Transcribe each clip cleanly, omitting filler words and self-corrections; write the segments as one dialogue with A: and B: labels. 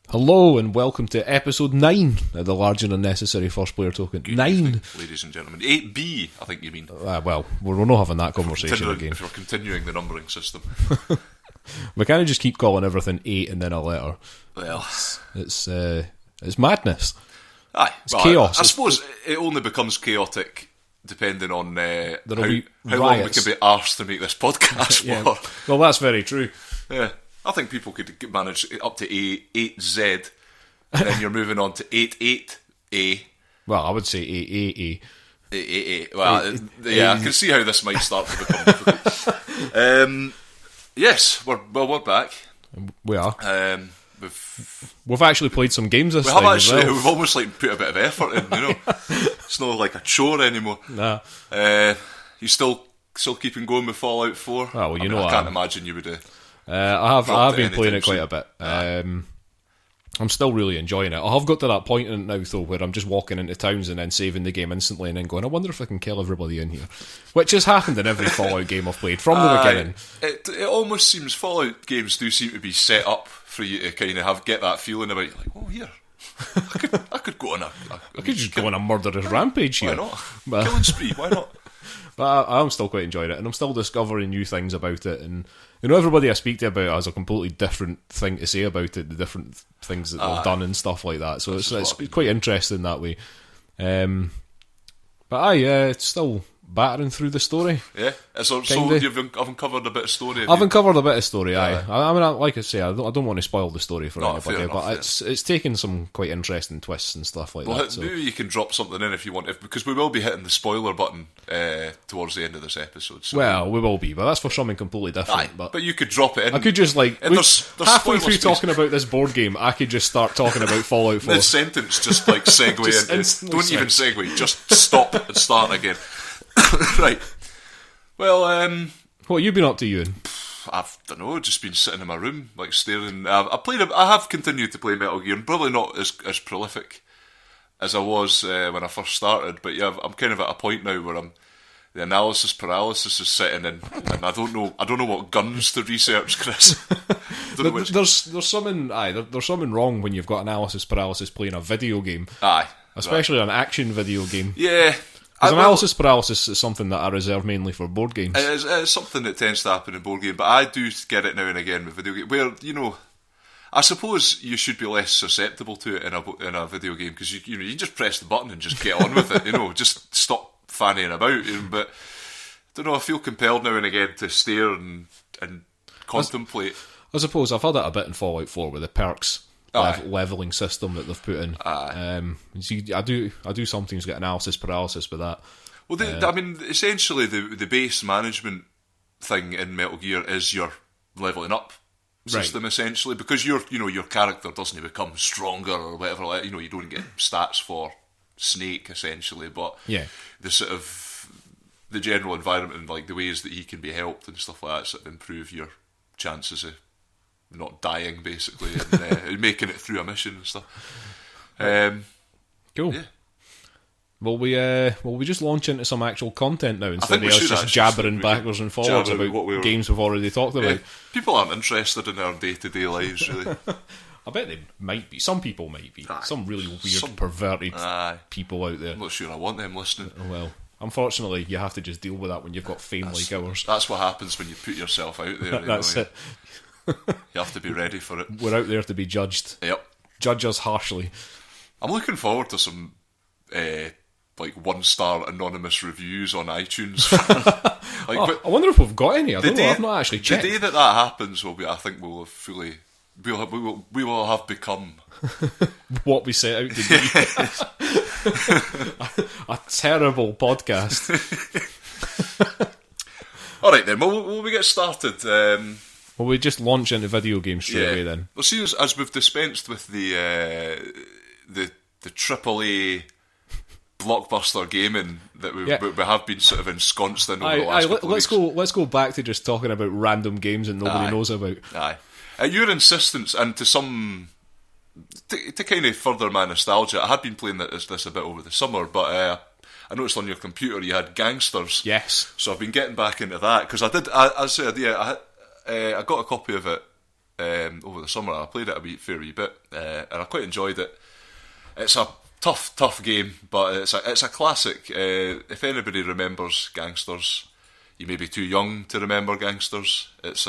A: Hello and welcome to episode 9 of the Large and Unnecessary First Player Token.
B: Good
A: 9!
B: evening, ladies and gentlemen. 8B, I think you mean.
A: Well, we're not having that conversation again.
B: If we're continuing the numbering system.
A: We kind of just keep calling everything 8 and then a letter.
B: Well,
A: It's madness.
B: Aye.
A: It's chaos.
B: I suppose it only becomes chaotic depending on how long we
A: riots.
B: can be arsed to make this podcast
A: Yeah.
B: for.
A: Well, that's very true.
B: Yeah. I think people could manage up to 8Z, and then you're moving on to 88A.
A: Well, I would say 8A.
B: 88A. Well, yeah, I can see how this might start to become difficult. Yes, we're back.
A: We are.
B: We've
A: We've actually played some games this
B: We
A: time
B: have actually.
A: as well.
B: We've almost put a bit of effort in. It's not like a chore anymore.
A: Nah.
B: You still keeping going with Fallout 4?
A: Oh, well, I
B: can't imagine you would.
A: I have been playing it
B: anytime
A: quite a bit. I'm still really enjoying it. I have got to that point in it now, though, where I'm just walking into towns and then saving the game instantly and then going, I wonder if I can kill everybody in here. Which has happened in every Fallout game I've played from the beginning.
B: It almost seems Fallout games do seem to be set up for you to kind of get that feeling about, like, oh, here, I could go on
A: I could just go on a murderous rampage here.
B: Why not? Killing spree, why not?
A: But I'm still quite enjoying it, and I'm still discovering new things about it. And everybody I speak to about it has a completely different thing to say about it, the different things that they've done and stuff like that. So it's quite interesting that way. But it's still battering through the story.
B: Yeah, so you've uncovered a bit of story.
A: I've uncovered a bit of story. Aye, I mean, like I say, I don't want to spoil the story for anybody, but it's taken some quite interesting twists and stuff like that. So
B: maybe you can drop something in if you want, because we will be hitting the spoiler button towards the end of this episode. So.
A: Well, we will be, but that's for something completely different.
B: Aye, but you could drop it in.
A: I could just
B: there's
A: halfway through
B: space.
A: Talking about this board game, I could just start talking about Fallout 4.
B: The sentence just segue into. Don't even segue. Just stop and start again. Right. Well,
A: what have you been up to, Euan?
B: Don't know, just been sitting in my room, staring. I have continued to play Metal Gear, and probably not as prolific as I was when I first started. But yeah, I'm kind of at a point now where the analysis paralysis is setting in, and I don't know what guns to research, Chris.
A: There's something wrong when you've got analysis paralysis playing a video game.
B: Aye,
A: especially an action video game.
B: Yeah.
A: Because analysis paralysis is something that I reserve mainly for board games.
B: It's something that tends to happen in board game, but I do get it now and again with video game. Where I suppose you should be less susceptible to it in a video game, because you just press the button and just get on with it. Just stop fannying about. But I don't know. I feel compelled now and again to stare and contemplate.
A: I suppose I've had it a bit in Fallout 4 with the perks. Leveling system that they've put in. I do sometimes get analysis paralysis with that.
B: Well, I mean, essentially the base management thing in Metal Gear is your leveling up system, right. Essentially, because your character doesn't become stronger or whatever. You don't get stats for Snake essentially, but the sort of the general environment and the ways that he can be helped and stuff like that sort of improve your chances of not dying, basically, and making it through a mission and stuff.
A: Cool.
B: Yeah.
A: Will we just launch into some actual content now instead of us just jabbering backwards and forwards about games we've already talked about?
B: People aren't interested in our day-to-day lives, really.
A: I bet they might be. Some people might be. Some really weird, perverted people out there.
B: I'm not sure I want them listening.
A: Well, unfortunately, you have to just deal with that when you've got fame like ours.
B: That's what happens when you put yourself out there.
A: That's it.
B: You have to be ready for it.
A: We're out there to be judged.
B: Yep.
A: Judge us harshly.
B: I'm looking forward to some 1-star anonymous reviews on iTunes.
A: I wonder if we've got any. I don't know. I've not actually checked.
B: The day that happens will be. I think we'll have fully. We will have become
A: what we set out to be. a terrible podcast.
B: All right then. Will we get started?
A: Well, we just launch into video games straight away then.
B: Well, see, as we've dispensed with the AAA blockbuster gaming that we have been sort of ensconced in over the last couple of weeks.
A: Let's go back to just talking about random games that nobody knows about.
B: Aye. At your insistence, and to kind of further my nostalgia, I had been playing this a bit over the summer, but I noticed on your computer you had Gangsters.
A: Yes.
B: So I've been getting back into that, because I got a copy of it over the summer. I played it a fair wee bit, and I quite enjoyed it. It's a tough game, but it's a classic. If anybody remembers Gangsters, you may be too young to remember Gangsters. It's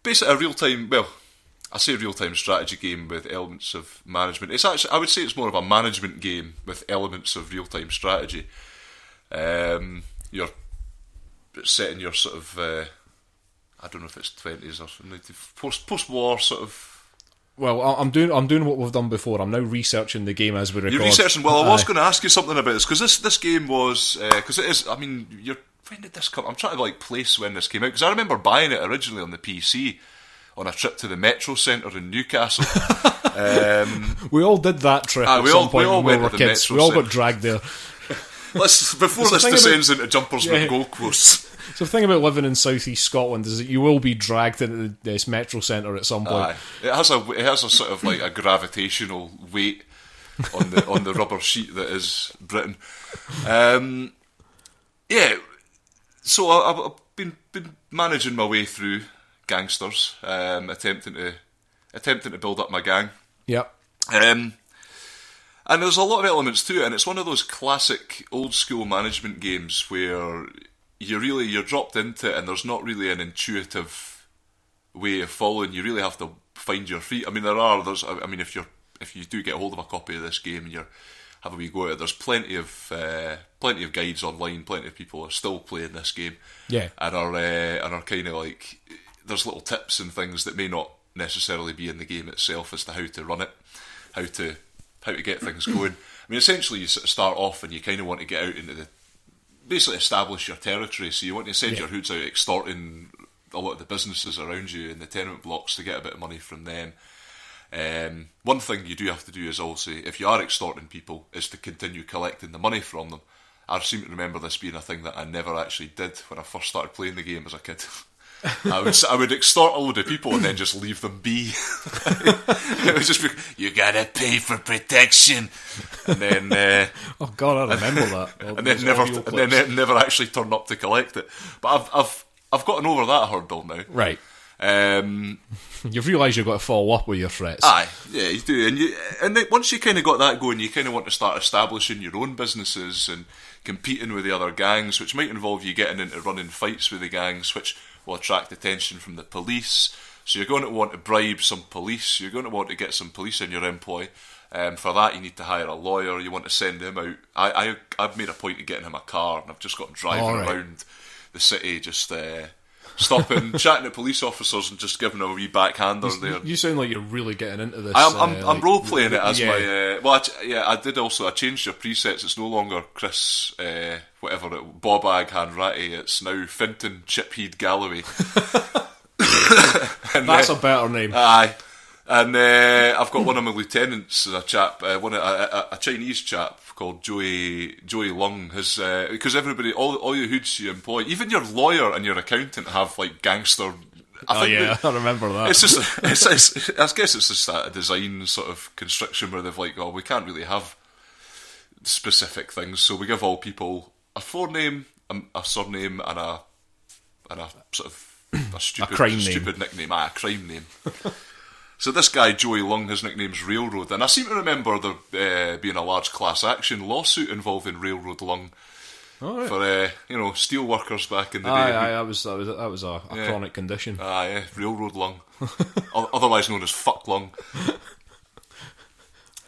B: basically a real-time, well, I say real-time strategy game with elements of management. It's actually, I would say it's more of a management game with elements of real-time strategy. You're set in your sort of, I don't know if it's 20s or post-war sort of.
A: Well, I'm doing what we've done before. I'm now researching the game as we record.
B: You're researching. Well, I was going to ask you something about this, because this game was, because it is. I mean, when did this come? I'm trying to place when this came out, because I remember buying it originally on the PC on a trip to the Metro Centre in Newcastle.
A: We all did that trip at some point when we were kids. We all got dragged there.
B: Before this descends into jumpers with goalposts.
A: So the thing about living in South East Scotland is that you will be dragged into this Metro Centre at some point.
B: It has a sort of like a gravitational weight on the rubber sheet that is Britain. So I've been managing my way through Gangsters, attempting to build up my gang.
A: Yep.
B: And there's a lot of elements to it, and it's one of those classic old school management games where you're dropped into it, and there's not really an intuitive way of following. You really have to find your feet. I mean, if you do get hold of a copy of this game and you have a wee go at it, there's plenty of guides online. Plenty of people are still playing this game, and are kind of like, there's little tips and things that may not necessarily be in the game itself as to how to run it, how to get things going. I mean, essentially, you sort of start off and you kind of want to get out into basically establish your territory. So you want to send your hoods out extorting a lot of the businesses around you in the tenement blocks to get a bit of money from them. One thing you do have to do is also, if you are extorting people, is to continue collecting the money from them. I seem to remember this being a thing that I never actually did when I first started playing the game as a kid. I would extort a load of people and then just leave them be. It was just, you gotta pay for protection, and then
A: oh god, I remember that. Well,
B: and then never actually turn up to collect it. But I've gotten over that hurdle now.
A: Right. You've realised you've got to follow up with your threats.
B: Aye, yeah, you do. And then once you kind of got that going, you kind of want to start establishing your own businesses and competing with the other gangs, which might involve you getting into running fights with the gangs, which will attract attention from the police. So you're going to want to bribe some police. You're going to want to get some police in your employ. For that, you need to hire a lawyer. You want to send him out. I've made a point of getting him a car, and I've just got him driving around the city, just stopping, chatting to police officers, and just giving them a wee backhander there.
A: You sound like you're really getting into this.
B: I'm role playing it as my. I did also. I changed your presets. It's no longer Chris, Bobag Hanratty. It's now Finton Chiphead Galloway.
A: That's a better name.
B: Aye. And I've got one of my lieutenants, a chap, a Chinese chap called Joey Lung. Because everybody, all your hoods you employ, even your lawyer and your accountant have like gangster.
A: I remember that.
B: It's just, I guess it's just a design sort of constriction where they've like, we can't really have specific things, so we give all people a forename, a surname, and a sort of a stupid nickname. A crime name. So this guy, Joey Lung, his nickname's Railroad, and I seem to remember there being a large class action lawsuit involving Railroad Lung for steel workers back in the day.
A: That was a chronic condition.
B: Railroad Lung, otherwise known as Fuck Lung.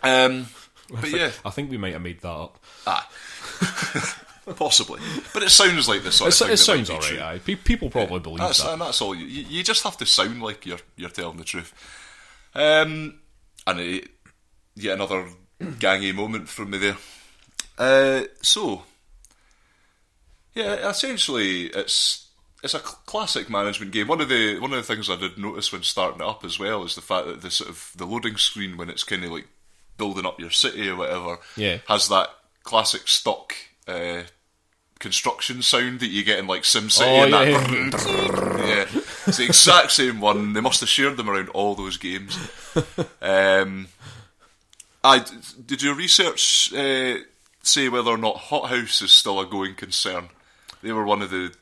A: I think we might have made that up.
B: Possibly, but it sounds like this sort of thing. It sounds
A: alright. People probably believe that.
B: And that's all. You just have to sound like you're telling the truth. And yet another gangy moment from me there. Essentially, it's it's a classic management game. One of the things I did notice when starting it up as well is the fact that the sort of the loading screen, when it's kind of like building up your city or whatever, has that classic stock construction sound that you get in like SimCity. Yeah, it's the exact same one. They must have shared them around all those games. Did your research say whether or not Hothouse is still a going concern? They were the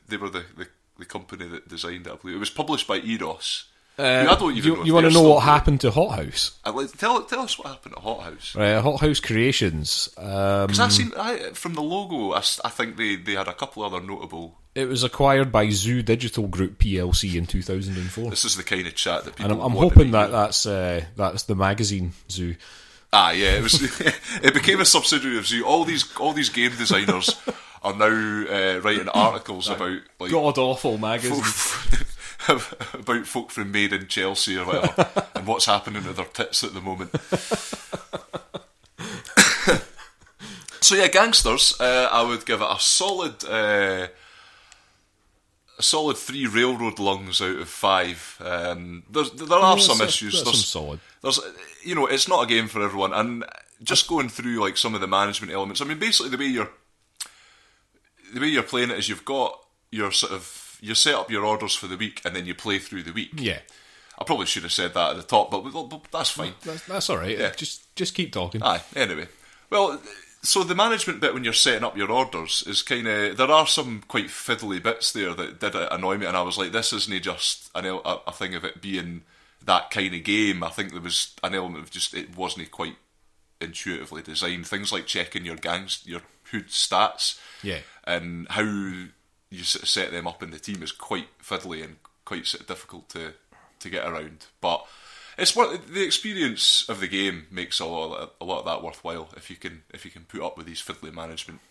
B: company that designed it, I believe. It was published by Eidos. I don't even know. You want to know what
A: happened to Hothouse?
B: Tell us what happened to Hothouse.
A: Right, Hothouse Creations.
B: Because I've seen from the logo, I think they had a couple other notable.
A: It was acquired by Zoo Digital Group PLC in 2004.
B: This is the kind of chat that people.
A: And I'm hoping that's the magazine Zoo.
B: Yeah, it was. It became a subsidiary of Zoo. All these game designers are now writing articles about like
A: god awful magazine
B: about folk from Made in Chelsea or whatever and what's happening to their tits at the moment. So yeah, Gangsters. I would give it a solid 3 railroad lungs out of 5. There are some issues.
A: There's some solid.
B: There's it's not a game for everyone, and just going through like some of the management elements. I mean, basically the way you're playing it is you've got your you set up your orders for the week and then you play through the week.
A: Yeah,
B: I probably should have said that at the top, but that's fine.
A: That's all right. Yeah. Just keep talking.
B: Anyway, well, so the management bit when you're setting up your orders is kind of, there are some quite fiddly bits there that did annoy me, and I was like, this isn't just a thing of it being that kind of game. I think there was an element of just it wasn't quite intuitively designed. Things like checking your hood stats, and how you sort of set them up in the team is quite fiddly and quite sort of difficult to get around. But it's the experience of the game makes a lot of that worthwhile if you can put up with these fiddly management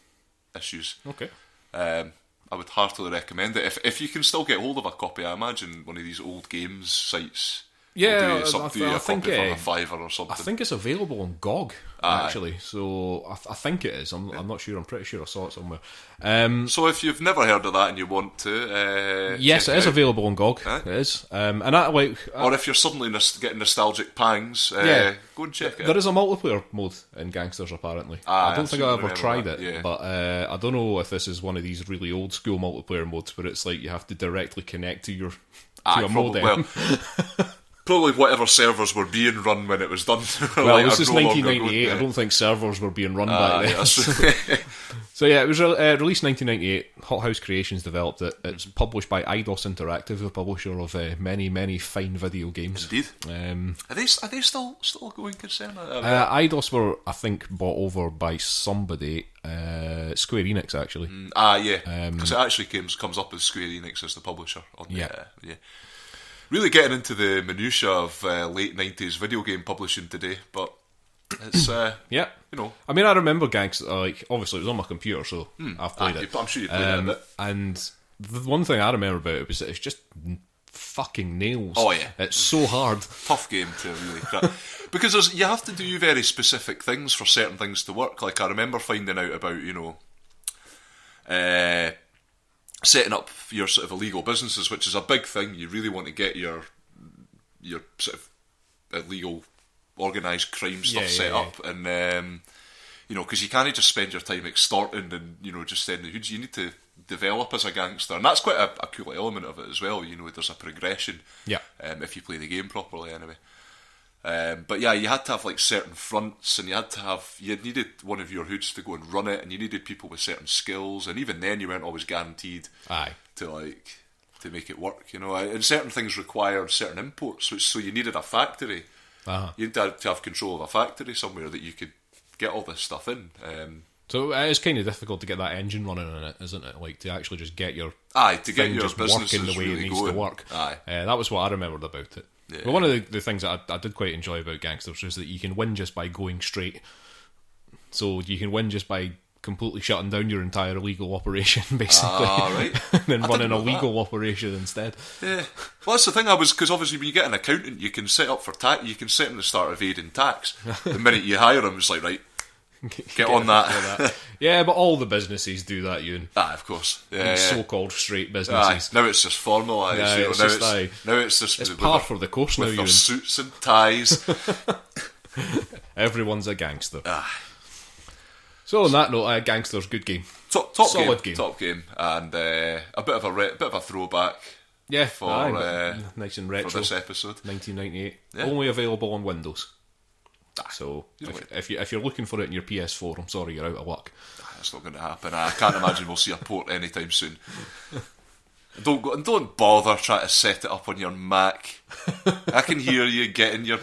B: issues.
A: Okay.
B: I would heartily recommend it if you can still get hold of a copy. I imagine one of these old games sites.
A: Yeah,
B: I think for a $5 or something.
A: I think it's available on GOG actually. So I think it is. I'm not sure. I'm pretty sure I saw it somewhere.
B: So if you've never heard of that and you want to,
A: yes, it is available on GOG. It is. And
B: or if you're suddenly getting nostalgic pangs, go and check it.
A: There is a multiplayer mode in Gangsters apparently. I don't think I ever tried it, but I don't know if this is one of these really old school multiplayer modes where it's like you have to directly connect to your modem.
B: Well, probably whatever servers were being run when it was done.
A: Well, this is 1998. I don't think servers were being run back then. So yeah, it was released 1998. Hothouse Creations developed it. It's published by Eidos Interactive, the publisher of many fine video games.
B: Indeed. Are they still a going concern?
A: Eidos were, I think, bought over by somebody. Square Enix, actually.
B: Because it actually comes up as Square Enix as the publisher. Really getting into the minutiae of late 90s video game publishing today, but it's, I mean, I remember Gangster, obviously it was on my computer, so I've played it. I'm sure you played it.
A: And the one thing I remember about it was that it's just fucking nails.
B: Oh, yeah.
A: It's so hard.
B: Tough game to really crack. Because you have to do very specific things for certain things to work. Like, I remember finding out about, setting up your sort of illegal businesses, which is a big thing. You really want to get your sort of illegal organised crime stuff set up, and because you can't just spend your time extorting and just sending the hoods. You need to develop as a gangster, and that's quite a cool element of it as well. There's a progression. If you play the game properly, anyway. But yeah, you had to have like certain fronts, and you needed one of your hoods to go and run it, and you needed people with certain skills, and even then you weren't always guaranteed to make it work, and certain things required certain imports, so you needed a factory. You needed to have control of a factory somewhere that you could get all this stuff in.
A: So it is kind of difficult to get that engine running in it, isn't it? Like to actually just get your
B: business
A: working the way
B: really
A: it needs to work. That was what I remembered about it. Yeah. But one of the things that I did quite enjoy about Gangsters is that you can win just by going straight. So you can win just by completely shutting down your entire illegal operation, basically.
B: Right.
A: And then running a legal operation instead.
B: Yeah. Well, that's the thing. Because obviously when you get an accountant, you can set up for tax. You can set him to start evading tax. The minute you hire him, it's like, right, Get on that.
A: Yeah, but all the businesses do that, Euan.
B: Of course. Yeah.
A: So-called straight businesses.
B: Now it's just formalised. Now it's just
A: par for the course now,
B: with their
A: Euan.
B: suits and ties.
A: Everyone's a gangster. So on that note, Gangster's good game.
B: Solid game. Top game. And a bit of a throwback.
A: Yeah,
B: for
A: nice and retro
B: for this episode.
A: 1998. Yeah. Only available on Windows. So if you're looking for it in your PS4, I'm sorry, you're out of luck.
B: That's not going to happen. I can't imagine we'll see a port anytime soon. Don't bother trying to set it up on your Mac. I can hear you getting your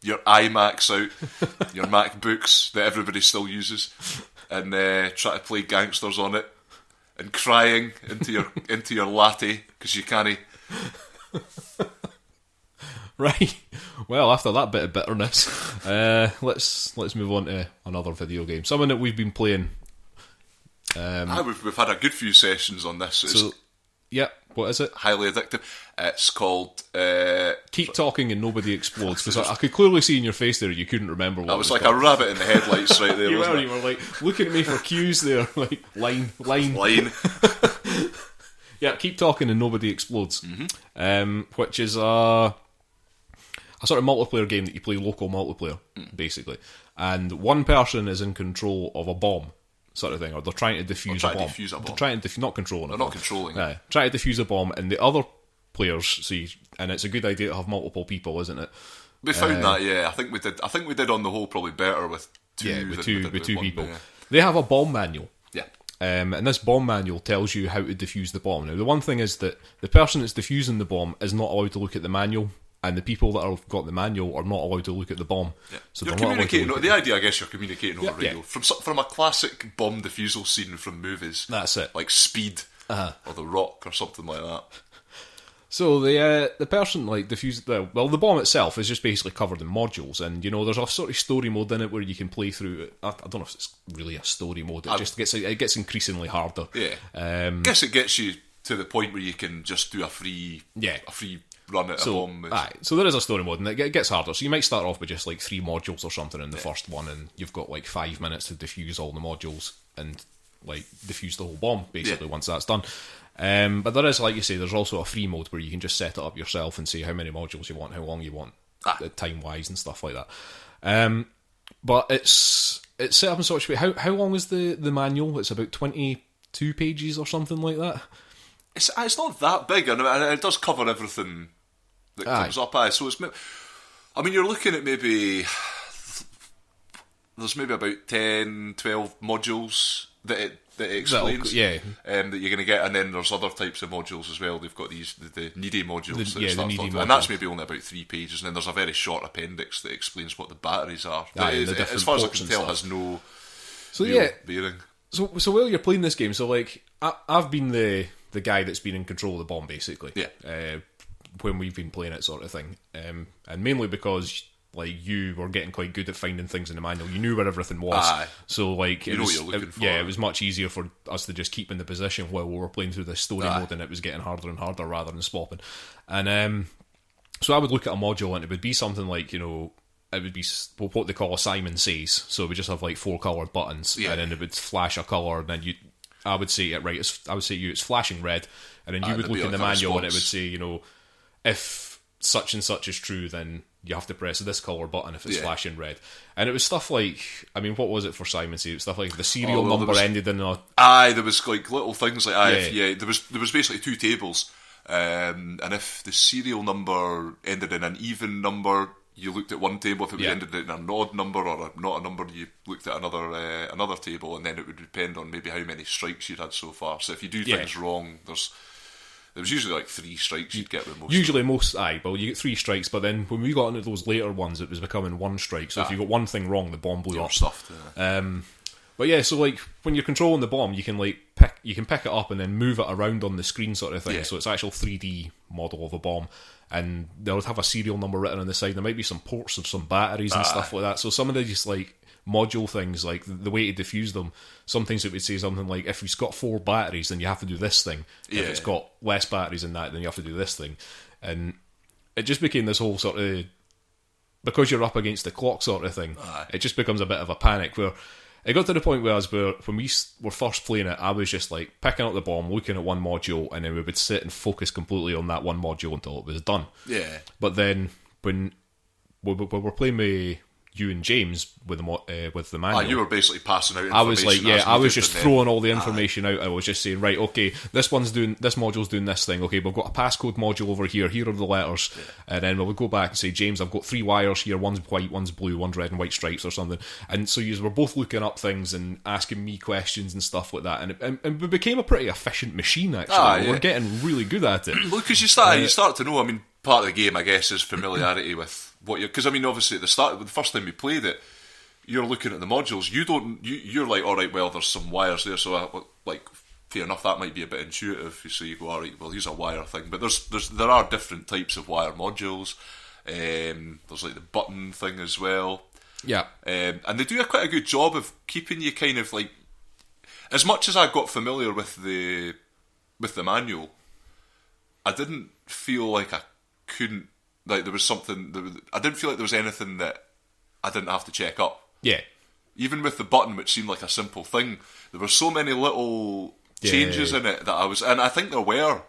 B: iMacs out, your MacBooks that everybody still uses, and try to play Gangsters on it, and crying into your latte because you can't.
A: Right. Well, after that bit of bitterness, let's move on to another video game. Something that we've been playing.
B: We've had a good few sessions on this.
A: What is it?
B: Highly addictive. It's called...
A: Keep Talking and Nobody Explodes, because I could clearly see in your face there you couldn't remember what
B: it was. Like called. A rabbit in the headlights right there,
A: you were like looking at me for cues there, like line. Yeah, Keep Talking and Nobody Explodes, which is a sort of multiplayer game that you play local multiplayer, basically. And one person is in control of a bomb, sort of thing, or they're trying to defuse a bomb. They're trying to not controlling it.
B: They're not controlling it.
A: Trying to defuse a bomb, and the other players and it's a good idea to have multiple people, isn't it?
B: We found that, yeah. I think we did on the whole probably better with two
A: people.
B: Yeah.
A: They have a bomb manual.
B: Yeah.
A: And this bomb manual tells you how to defuse the bomb. Now, the one thing is that the person that's defusing the bomb is not allowed to look at the manual, and the people that have got the manual are not allowed to look at the bomb.
B: Yeah.
A: So
B: you're communicating. The idea, I guess, you're communicating over radio from a classic bomb defusal scene from movies.
A: That's it,
B: like Speed or The Rock or something like that.
A: So the person defused the bomb itself is just basically covered in modules, and there's a sort of story mode in it where you can play through it. I don't know if it's really a story mode. It gets increasingly harder.
B: Yeah. I guess it gets you to the point where you can just do a free run at a bomb.
A: So there is a story mode, and it gets harder. So you might start off with just 3 modules or something in the first one, and you've got 5 minutes to defuse all the modules and defuse the whole bomb basically once that's done. But there is, like you say, there's also a free mode where you can just set it up yourself and say how many modules you want, how long you want, time wise and stuff like that. But it's set up in such a way. How long is the manual? It's about 22 pages or something like that.
B: It's not that big, and it does cover everything that comes up. So it's, you're looking at there's maybe about 10, 12 modules that it explains, that you're going to get, and then there's other types of modules as well. They've got the needy modules, and that's maybe only about 3 pages, and then there's a very short appendix that explains what the batteries are. As far as I can tell, has no bearing.
A: So while you're playing this game, I've been the guy that's been in control of the bomb, basically.
B: Yeah.
A: When we've been playing it, sort of thing, and mainly because you were getting quite good at finding things in the manual. You knew where everything was. So
B: what you're looking for.
A: Yeah, it was much easier for us to just keep in the position while we were playing through this story mode, and it was getting harder and harder rather than swapping. And so I would look at a module, and it would be something like, it would be what they call a Simon Says. So it would just have 4 coloured buttons, and then it would flash a colour, and then I would say it's flashing red, and then you would look in the manual, and it would say, if such and such is true, then you have to press this colour button if it's flashing red. And it was stuff like, what was it for Simon Says? It was stuff like the serial number ended in a...
B: there was little things like there was basically 2 tables, and if the serial number ended in an even number, you looked at one table. If it ended in an odd number or not a number, you looked at another table, and then it would depend on maybe how many strikes you'd had so far. So if you do things wrong, there was usually 3 strikes you'd get with most.
A: Usually you get 3 strikes, but then when we got into those later ones, it was becoming 1 strike. So if you got one thing wrong, the bomb blew up.
B: Stuffed,
A: but yeah, so when you're controlling the bomb, you can pick it up and then move it around on the screen, sort of thing. Yeah. So it's actual 3D model of a bomb, and they'll have a serial number written on the side. There might be some ports of some batteries and stuff like that. So some of the just module things, the way to defuse them, some things it would say something like, if it's got 4 batteries, then you have to do this thing. If it's got less batteries than that, then you have to do this thing. And it just became this whole sort of because you're up against the clock sort of thing,
B: Aye.
A: it just becomes a bit of a panic where it got to the point where when we were first playing it, I was just like picking up the bomb, looking at one module, and then we would sit and focus completely on that one module until it was done.
B: Yeah.
A: But then when we were playing with you and James with the manual,
B: you were basically passing out information.
A: I was like,
B: as
A: I was
B: needed,
A: just
B: and
A: throwing all the information out. I was just saying, right, okay, this module's doing this thing. Okay, we've got a passcode module over here. Here are the letters, and then we'll go back and say, James, I've got 3 wires here. One's white, one's blue, one's red and white stripes or something. And so you were both looking up things and asking me questions and stuff like that. And we became a pretty efficient machine. Actually, we're getting really good at it.
B: Well, because you start to know. I mean, part of the game, I guess, is familiarity with what you're. Because I mean, obviously, at the start, the first time we played it, you're looking at the modules. You're like, all right, well, there's some wires there, so like, fair enough. That might be a bit intuitive. So you go, all right, well, here's a wire thing. But there are different types of wire modules. There's like the button thing as well.
A: Yeah,
B: and they do quite a good job of keeping you kind of like. As much as I got familiar with the manual, I didn't feel like I couldn't. Like there was something. I didn't feel like there was anything that I didn't have to check up.
A: Yeah.
B: Even with the button, which seemed like a simple thing, there were so many little changes in it that I was... And I think there were.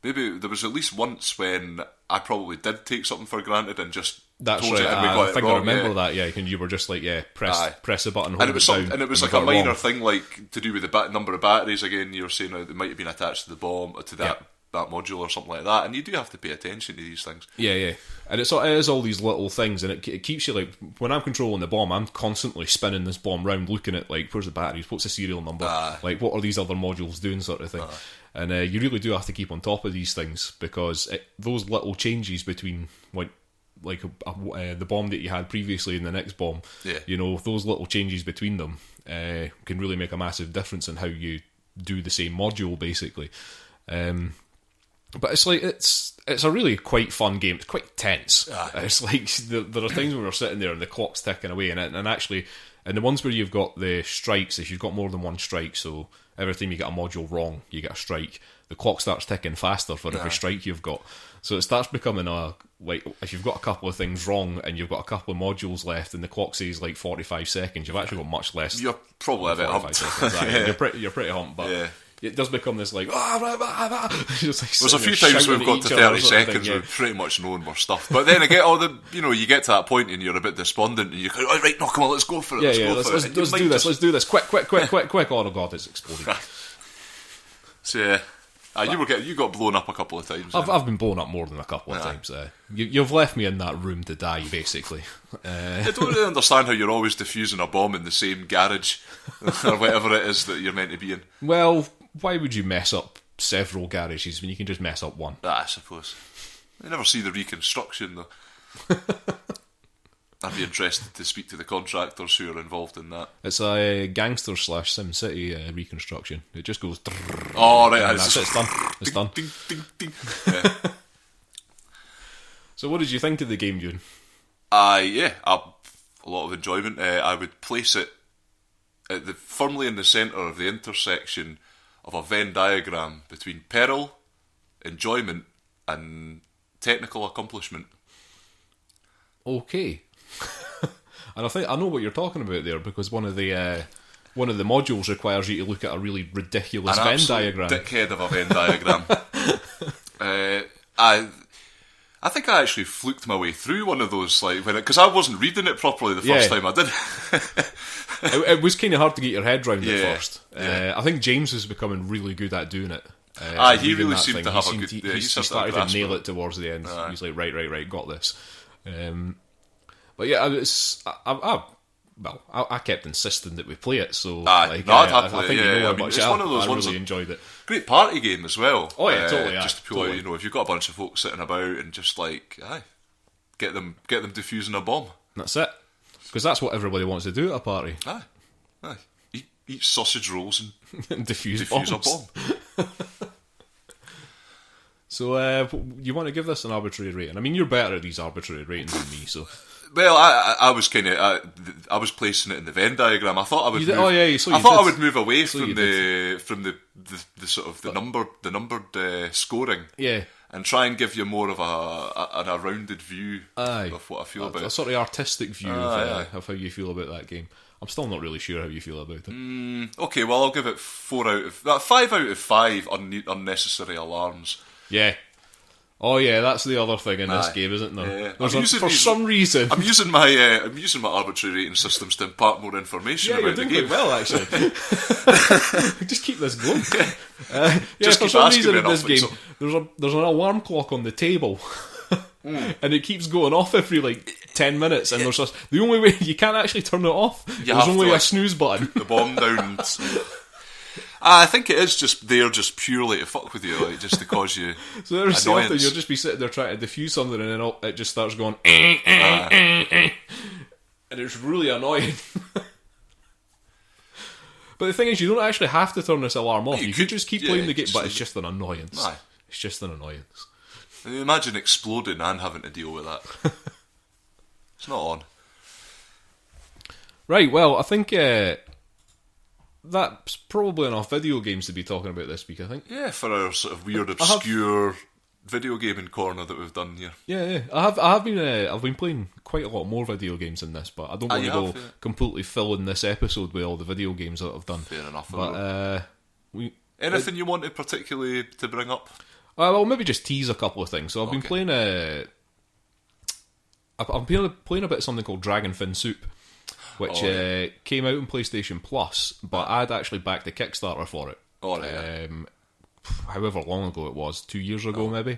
B: Maybe there was at least once when I probably did take something for granted and just
A: That's
B: told
A: right.
B: you and we got
A: I
B: it
A: think
B: wrong.
A: I remember that, and you were just like, press the button, hold
B: and it was
A: down.
B: And it was
A: and
B: like
A: we
B: a
A: got it
B: minor
A: wrong.
B: thing, like to do with the number of batteries again. You were saying they might have been attached to the bomb, or to that module or something like that, and you do have to pay attention to these things.
A: Yeah. And it is all these little things, and it keeps you like, when I'm controlling the bomb, I'm constantly spinning this bomb round, looking at like, where's the batteries, what's the serial number, like what are these other modules doing, sort of thing. And you really do have to keep on top of these things, because those little changes between the bomb that you had previously and the next bomb, those little changes between them can really make a massive difference in how you do the same module, basically. But it's like it's a really quite fun game. It's quite tense. It's like there are times when we're sitting there and the clock's ticking away, and actually, and the ones where you've got the strikes, if you've got more than one strike, so every time you get a module wrong, you get a strike, the clock starts ticking faster for every strike you've got. So it starts becoming if you've got a couple of things wrong and you've got a couple of modules left and the clock says like 45 seconds, you've actually got much less.
B: You're probably a bit humped.
A: You're pretty humped, but it does become this like...
B: There's a few times we've got to 30 seconds we've pretty much known we're stuffed. But then again, you get to that point and you're a bit despondent and you go, oh, right, no, come on, let's go for it.
A: Let's do this. Quick. Oh, God, it's exploding.
B: So, you got blown up a couple of times.
A: I've been blown up more than a couple of times. You've left me in that room to die, basically.
B: I don't really understand how you're always defusing a bomb in the same garage or whatever it is that you're meant to be in.
A: Well, why would you mess up several garages when you can just mess up one?
B: I suppose. I never see the reconstruction, though. I'd be interested to speak to the contractors who are involved in that.
A: It's a gangster / SimCity reconstruction. It just goes...
B: Oh, right.
A: That's it. It's done.
B: Ding, ding, ding. Yeah.
A: So what did you think of the game, Euan?
B: A lot of enjoyment. I would place it firmly in the centre of the intersection of a Venn diagram between peril, enjoyment, and technical accomplishment.
A: Okay. And I know what you're talking about there, because one of the modules requires you to look at a really ridiculous Venn diagram.
B: Dickhead of a Venn diagram. I think I actually fluked my way through one of those, because I wasn't reading it properly the first time I did.
A: It was kind of hard to get your head round at first. I think James was becoming really good at doing it.
B: He really seemed to have a good...
A: He started to nail it towards the end. He's like, right, got this. But yeah, I kept insisting that we play it, so I think
B: it's one of those ones.
A: I really enjoyed it.
B: Great party game as well.
A: Oh yeah, totally.
B: Just to pull out, if you've got a bunch of folks sitting about and just get them defusing a bomb.
A: That's it, because that's what everybody wants to do at a party.
B: Aye. Eat sausage rolls and
A: defuse
B: a bomb.
A: So, you want to give this an arbitrary rating? I mean, you're better at these arbitrary ratings than me, so...
B: Well, I was kind of I was placing it in the Venn diagram. I thought I would. I would move away from the sort of the numbered scoring.
A: Yeah.
B: and try and give you more of a rounded view of what I feel about it.
A: A sort of artistic view of how you feel about that game. I'm still not really sure how you feel about it.
B: Okay, well, I'll give it 5 out of 5 unnecessary alarms.
A: Yeah. Oh yeah, that's the other thing in this game, isn't there?
B: Yeah.
A: For some reason,
B: I'm using my arbitrary rating systems to impart more information about the game.
A: Quite well, actually. Just keep this going.
B: Just
A: for
B: keep
A: some
B: asking
A: reason
B: me
A: in this
B: enough,
A: game, there's an alarm clock on the table. And it keeps going off every 10 minutes, and there's just the only way you can't actually turn it off. There's only a snooze button.
B: The bomb down. I think it is just there, just purely to fuck with you, just to cause you.
A: So every so often you'll just be sitting there trying to defuse something, and then it just starts going, and it's really annoying. But the thing is, you don't actually have to turn this alarm off. You could just keep playing the game, but it's just an annoyance. It's just an annoyance.
B: Imagine exploding and having to deal with that. It's not on.
A: Right, well, I think that's probably enough video games to be talking about this week, I think.
B: Yeah, for our sort of weird, obscure video gaming corner that we've done here.
A: Yeah. I've been playing quite a lot more video games in this, but I don't want to go completely filling this episode with all the video games that I've done.
B: Fair enough.
A: But
B: anything you wanted particularly to bring up?
A: Well, maybe just tease a couple of things. So I've been playing I'm playing a bit of something called Dragonfin Soup, which came out on PlayStation Plus, but I'd actually backed the Kickstarter for it. However long ago it was, 2 years ago maybe.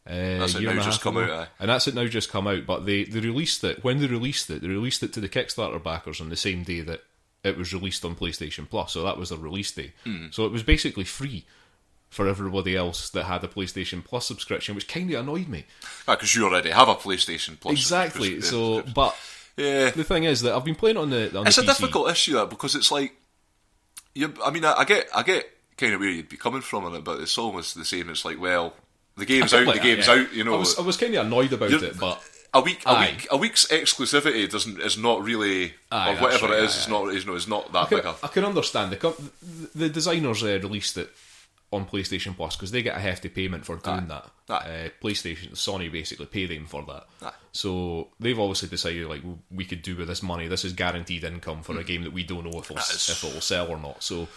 B: That's it now just come out,
A: and that's it now just come out. But they released it. When they released it to the Kickstarter backers on the same day that it was released on PlayStation Plus. So that was the release day. So it was basically free for everybody else that had a PlayStation Plus subscription, which kind of annoyed me.
B: Because you already have a PlayStation Plus.
A: Exactly. So, but the thing is that I've been playing on the
B: it's
A: PC.
B: A difficult issue, that, because it's like, I get kind of where you'd be coming from on it, but it's almost the same. It's like, well, the game's out, out. You know,
A: I was kind of annoyed about it, but
B: a week's exclusivity is not really, or whatever it is. It's not that big.
A: I can understand the designers released it on PlayStation Plus because they get a hefty payment for doing that. PlayStation, Sony basically pay them for that. So they've obviously decided, like, we could do with this money. This is guaranteed income for a game that we don't know if it will sell or not. So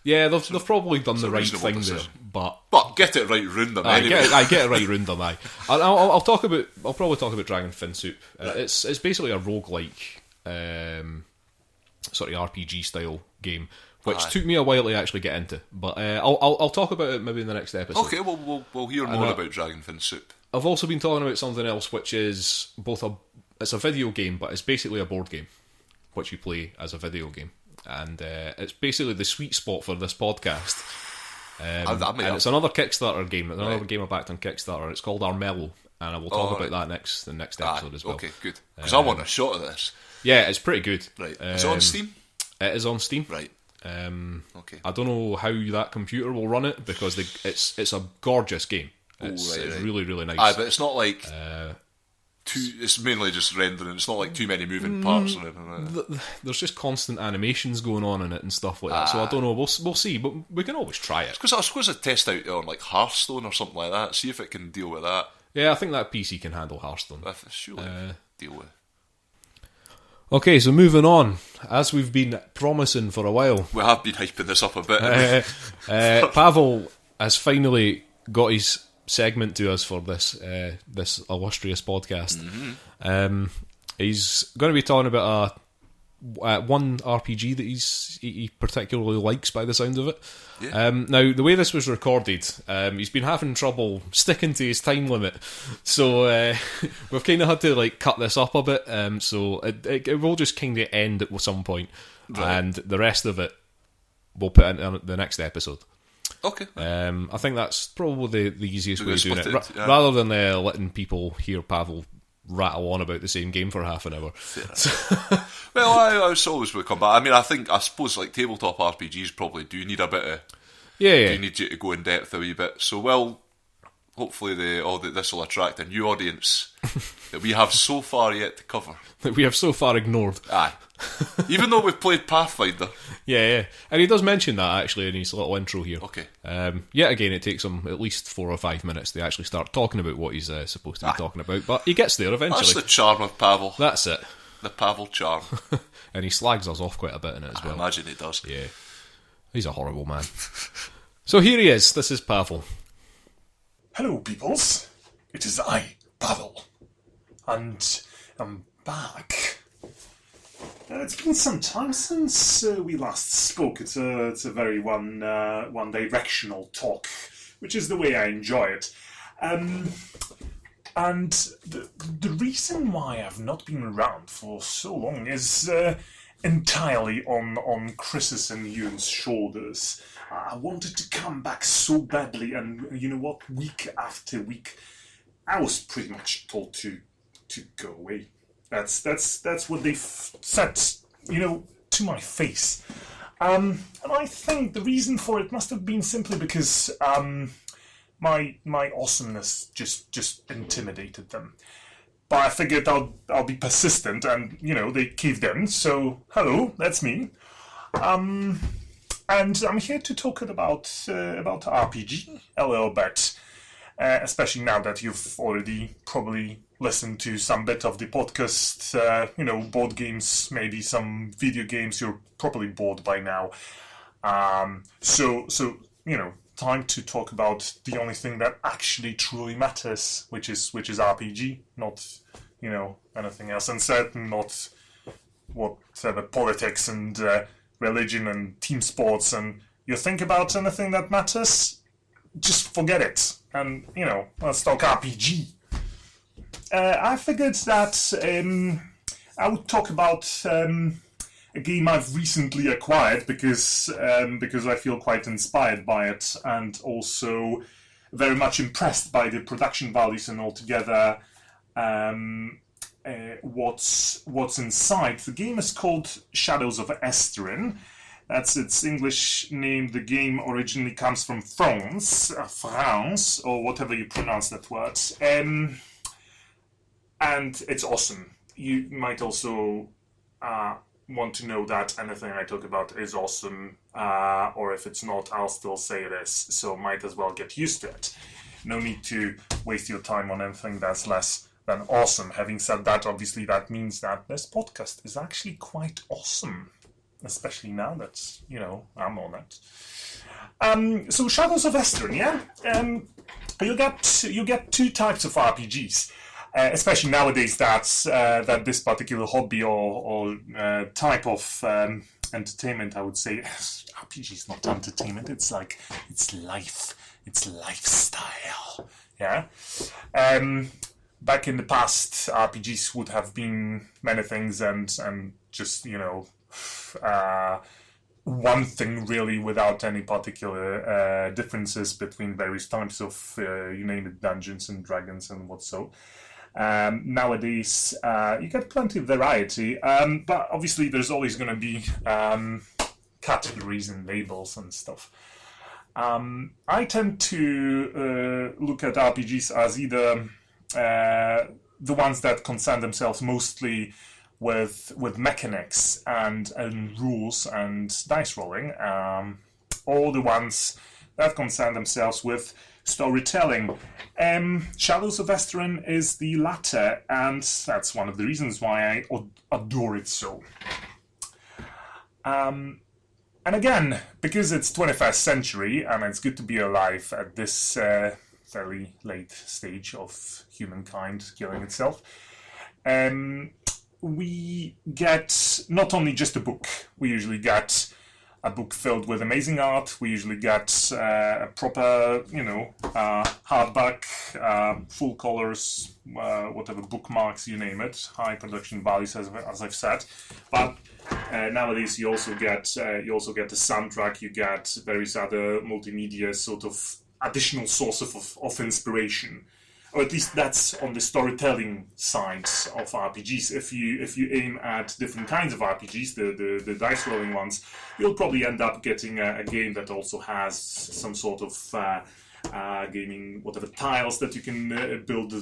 A: yeah, they've probably done the right thing there. But
B: get it right round them. Anyway.
A: I get it right round them. I'll probably talk about Dragonfin Soup. It's basically a roguelike sort of RPG style game, which took me a while to actually get into, but I'll talk about it maybe in the next episode.
B: Okay, we'll hear more about Dragonfin Soup.
A: I've also been talking about something else, which is it's a video game, but it's basically a board game, which you play as a video game, and it's basically the sweet spot for this podcast. And it's another Kickstarter game, another game I backed on Kickstarter. It's called Armello, and I will talk about that the next episode as well.
B: Okay, good, because I want a shot of this.
A: Yeah, it's pretty good.
B: Right, is it on Steam?
A: It is on Steam.
B: Right.
A: Okay. I don't know how that computer will run it because it's a gorgeous game. It's really, really nice.
B: But it's not like it's mainly just rendering. It's not like too many moving parts or anything.
A: There's just constant animations going on in it and stuff like that. So I don't know. We'll see, but we can always try it.
B: Because I was supposed to test out on like Hearthstone or something like that. See if it can deal with that.
A: Yeah, I think that PC can handle Hearthstone.
B: Surely deal with.
A: Okay, so moving on, as we've been promising for a while.
B: We have been hyping this up a bit.
A: Pawel has finally got his segment to us for this illustrious podcast. Mm-hmm. He's going to be talking about one RPG that he particularly likes by the sound of it. Yeah. Now, the way this was recorded, he's been having trouble sticking to his time limit, so we've kind of had to cut this up a bit. So it will just kind of end at some point, and the rest of it we'll put into the next episode.
B: Okay.
A: I think that's probably the easiest way of doing it, rather than letting people hear Pawel rattle on about the same game for half an hour.
B: Well, I was always will come back. I suppose tabletop RPGs probably do need a bit of...
A: Yeah.
B: Do need you to go in depth a wee bit. So, hopefully this will attract a new audience that we have so far yet to cover.
A: That we have so far ignored.
B: Aye. Even though we've played Pathfinder.
A: Yeah. And he does mention that, actually, in his little intro here.
B: Okay.
A: Yet again, it takes him at least 4 or 5 minutes to actually start talking about what he's supposed to be talking about. But he gets there eventually.
B: That's the charm of Pawel.
A: That's it.
B: The Pawel charm.
A: And he slags us off quite a bit in it as well.
B: I imagine he does.
A: Yeah. He's a horrible man. So here he is. This is Pawel.
C: Hello, peoples. It is I, Pawel. And I'm back. It's been some time since we last spoke. It's a very one-directional talk, which is the way I enjoy it. And the reason why I've not been around for so long is entirely on Chris's and Euan's shoulders. I wanted to come back so badly, and you know what? Week after week, I was pretty much told to go away. That's what they've said, to my face. And I think the reason for it must have been simply because my awesomeness just intimidated them. But I figured I'll be persistent, and they caved in. So hello, that's me. And I'm here to talk about RPG a little bit, especially now that you've already probably listened to some bit of the podcast. Board games, maybe some video games. You're probably bored by now. So time to talk about the only thing that actually truly matters, which is RPG, not anything else, and certainly not whatever politics and religion and team sports. And you think about anything that matters, just forget it, and let's talk RPG. I figured that I would talk about a game I've recently acquired because I feel quite inspired by it, and also very much impressed by the production values and altogether what's inside. The game is called Shadows of Estrin. That's its English name. The game originally comes from France, or whatever you pronounce that word. And it's awesome. You might also want to know that anything I talk about is awesome, or if it's not, I'll still say it is, so might as well get used to it. No need to waste your time on anything that's less than awesome. Having said that, obviously that means that this podcast is actually quite awesome, especially now that, I'm on it. So Shadows of Estrin, yeah? You get 2 types of RPGs. Especially nowadays, that this particular hobby or type of entertainment, I would say, RPG is not entertainment. It's life. It's lifestyle. Yeah. Back in the past, RPGs would have been many things, and just one thing really, without any particular differences between various types of you name it, Dungeons and Dragons and what so. Nowadays, you get plenty of variety, but obviously there's always going to be categories and labels and stuff. I tend to look at RPGs as either the ones that concern themselves mostly with mechanics and rules and dice rolling, or the ones that concern themselves with storytelling. Shadows of Estrin is the latter, and that's one of the reasons why I adore it so. And again, because it's 21st century, and it's good to be alive at this very late stage of humankind killing itself, we get not only just a book. We usually get a book filled with amazing art. We usually get a proper, hardback, full colors, whatever bookmarks, you name it, high production values, as I've said. But nowadays, you also get the soundtrack. You get various other multimedia sort of additional source of inspiration. Or at least that's on the storytelling side of RPGs. If you aim at different kinds of RPGs, the dice rolling ones, you'll probably end up getting a game that also has some sort of gaming whatever tiles that you can build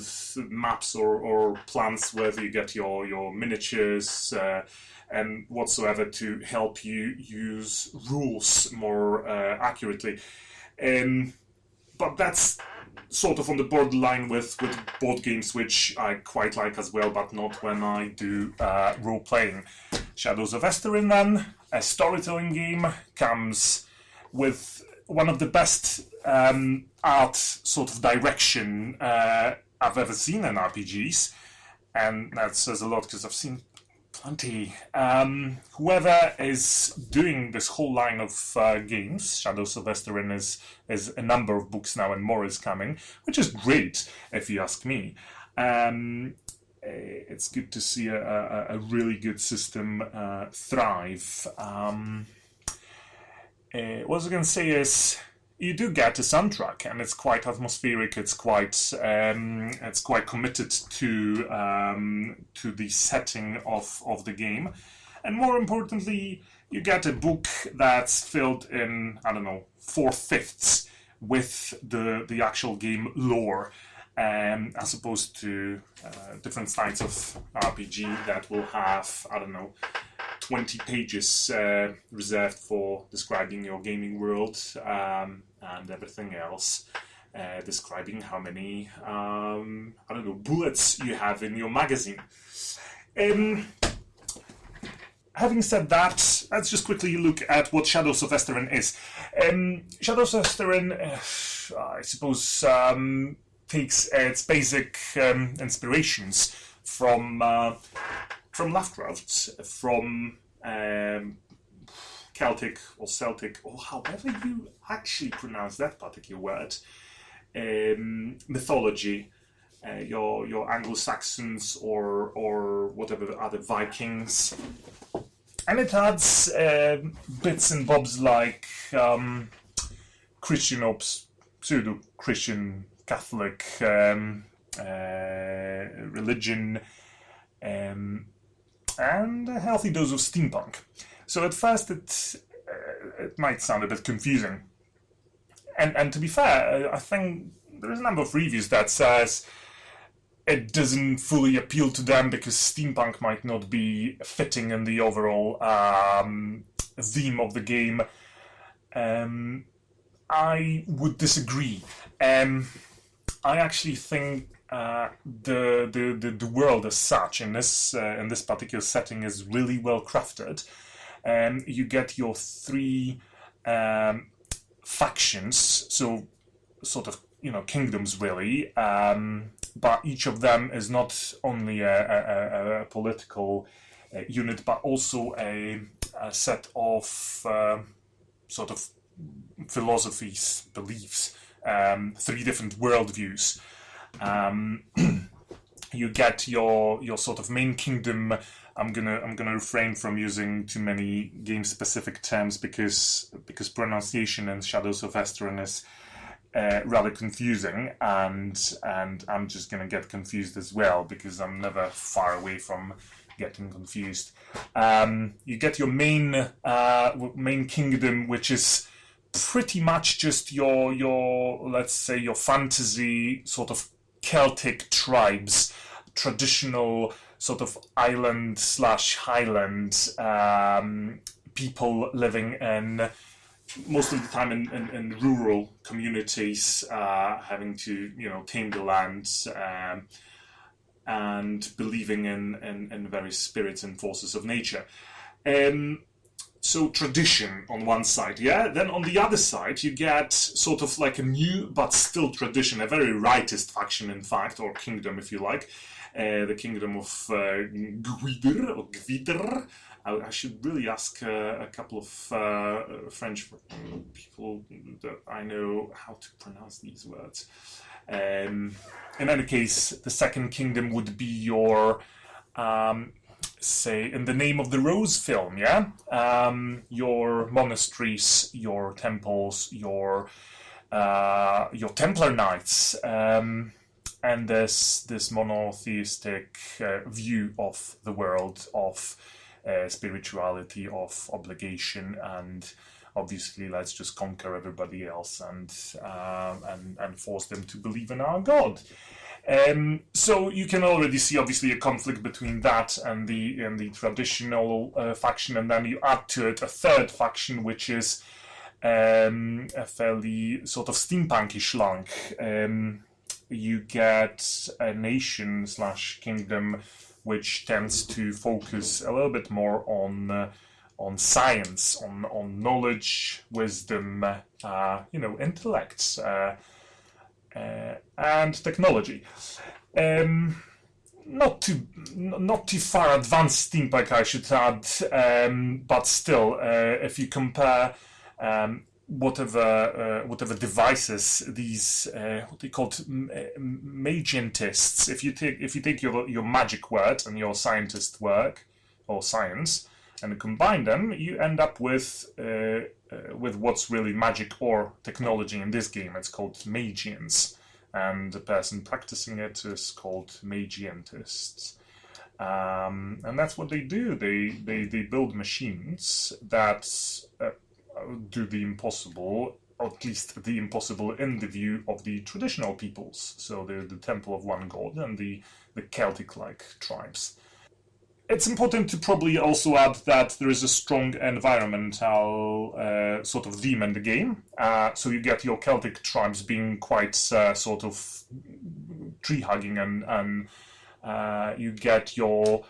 C: maps or plans with. You get your miniatures and whatsoever to help you use rules more accurately. But that's sort of on the borderline with board games, which I quite like as well, but not when I do role-playing. Shadows of Esterin, then, a storytelling game, comes with one of the best art sort of direction I've ever seen in RPGs, and that says a lot because I've seen plenty. Whoever is doing this whole line of games, Shadows of Esterin is a number of books now, and more is coming, which is great if you ask me. It's good to see a really good system thrive. What I was going to say is, you do get a soundtrack, and it's quite atmospheric. It's quite committed to the setting of the game, and more importantly, you get a book that's filled in 4/5 with the actual game lore, as opposed to different sites of RPG that will have 20 pages reserved for describing your gaming world and everything else, describing how many bullets you have in your magazine. Having said that, let's just quickly look at what Shadows of Esterin is. Shadows of Esterin, I suppose, takes its basic inspirations from Lovecraft, from Celtic or Celtic, or however you actually pronounce that particular word, mythology, your Anglo-Saxons or whatever other Vikings, and it adds bits and bobs like Christian or pseudo-Christian Catholic religion, and a healthy dose of steampunk. So at first it might sound a bit confusing. And to be fair, I think there is a number of reviews that says it doesn't fully appeal to them because steampunk might not be fitting in the overall theme of the game. I would disagree. I actually think the world as such in this particular setting is really well crafted. You get your three factions, so sort of kingdoms really, but each of them is not only a political unit, but also a set of sort of philosophies, beliefs, three different worldviews. You get your sort of main kingdom. I'm gonna refrain from using too many game specific terms because pronunciation in Shadows of Esterin is rather confusing, and I'm just gonna get confused as well because I'm never far away from getting confused. You get your main kingdom, which is pretty much just your let's say your fantasy sort of Celtic tribes, traditional sort of island/highland people living in most of the time in rural communities, having to tame the land and believing in various spirits and forces of nature. So tradition on one side, yeah. Then on the other side, you get sort of like a new but still tradition, a very rightist faction, in fact, or kingdom, if you like, the kingdom of Gwydir or Gwydir. I should really ask a couple of French people that I know how to pronounce these words. In any case, the second kingdom would be your say, In the Name of the Rose film, yeah? Your monasteries, your temples, your Templar Knights, and this monotheistic view of the world, of spirituality, of obligation, and obviously let's just conquer everybody else and force them to believe in our god. So you can already see obviously a conflict between that and the traditional faction, and then you add to it a third faction which is a fairly sort of steampunky slang. You get a nation / kingdom which tends to focus a little bit more on science, on knowledge, wisdom, intellect, and technology. Not too far advanced steampunk, I should add, but still, if you compare whatever devices these what they called magientists. If you take your magic word and your scientist work or science and combine them, you end up with what's really magic or technology in this game. It's called magians, and the person practicing it is called magientists. And that's what they do. They build machines that do the impossible, or at least the impossible in the view of the traditional peoples. So the Temple of One God and the Celtic-like tribes. It's important to probably also add that there is a strong environmental sort of theme in the game. So you get your Celtic tribes being quite sort of tree-hugging, and you get your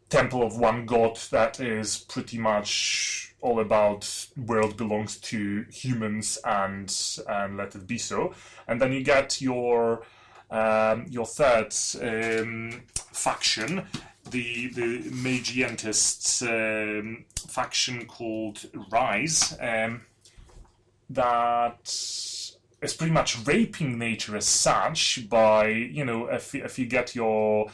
C: Temple of One God that is pretty much all about world belongs to humans and let it be so. And then you get your third faction, the Magientists faction called Rise, that is pretty much raping nature as such by, if you get your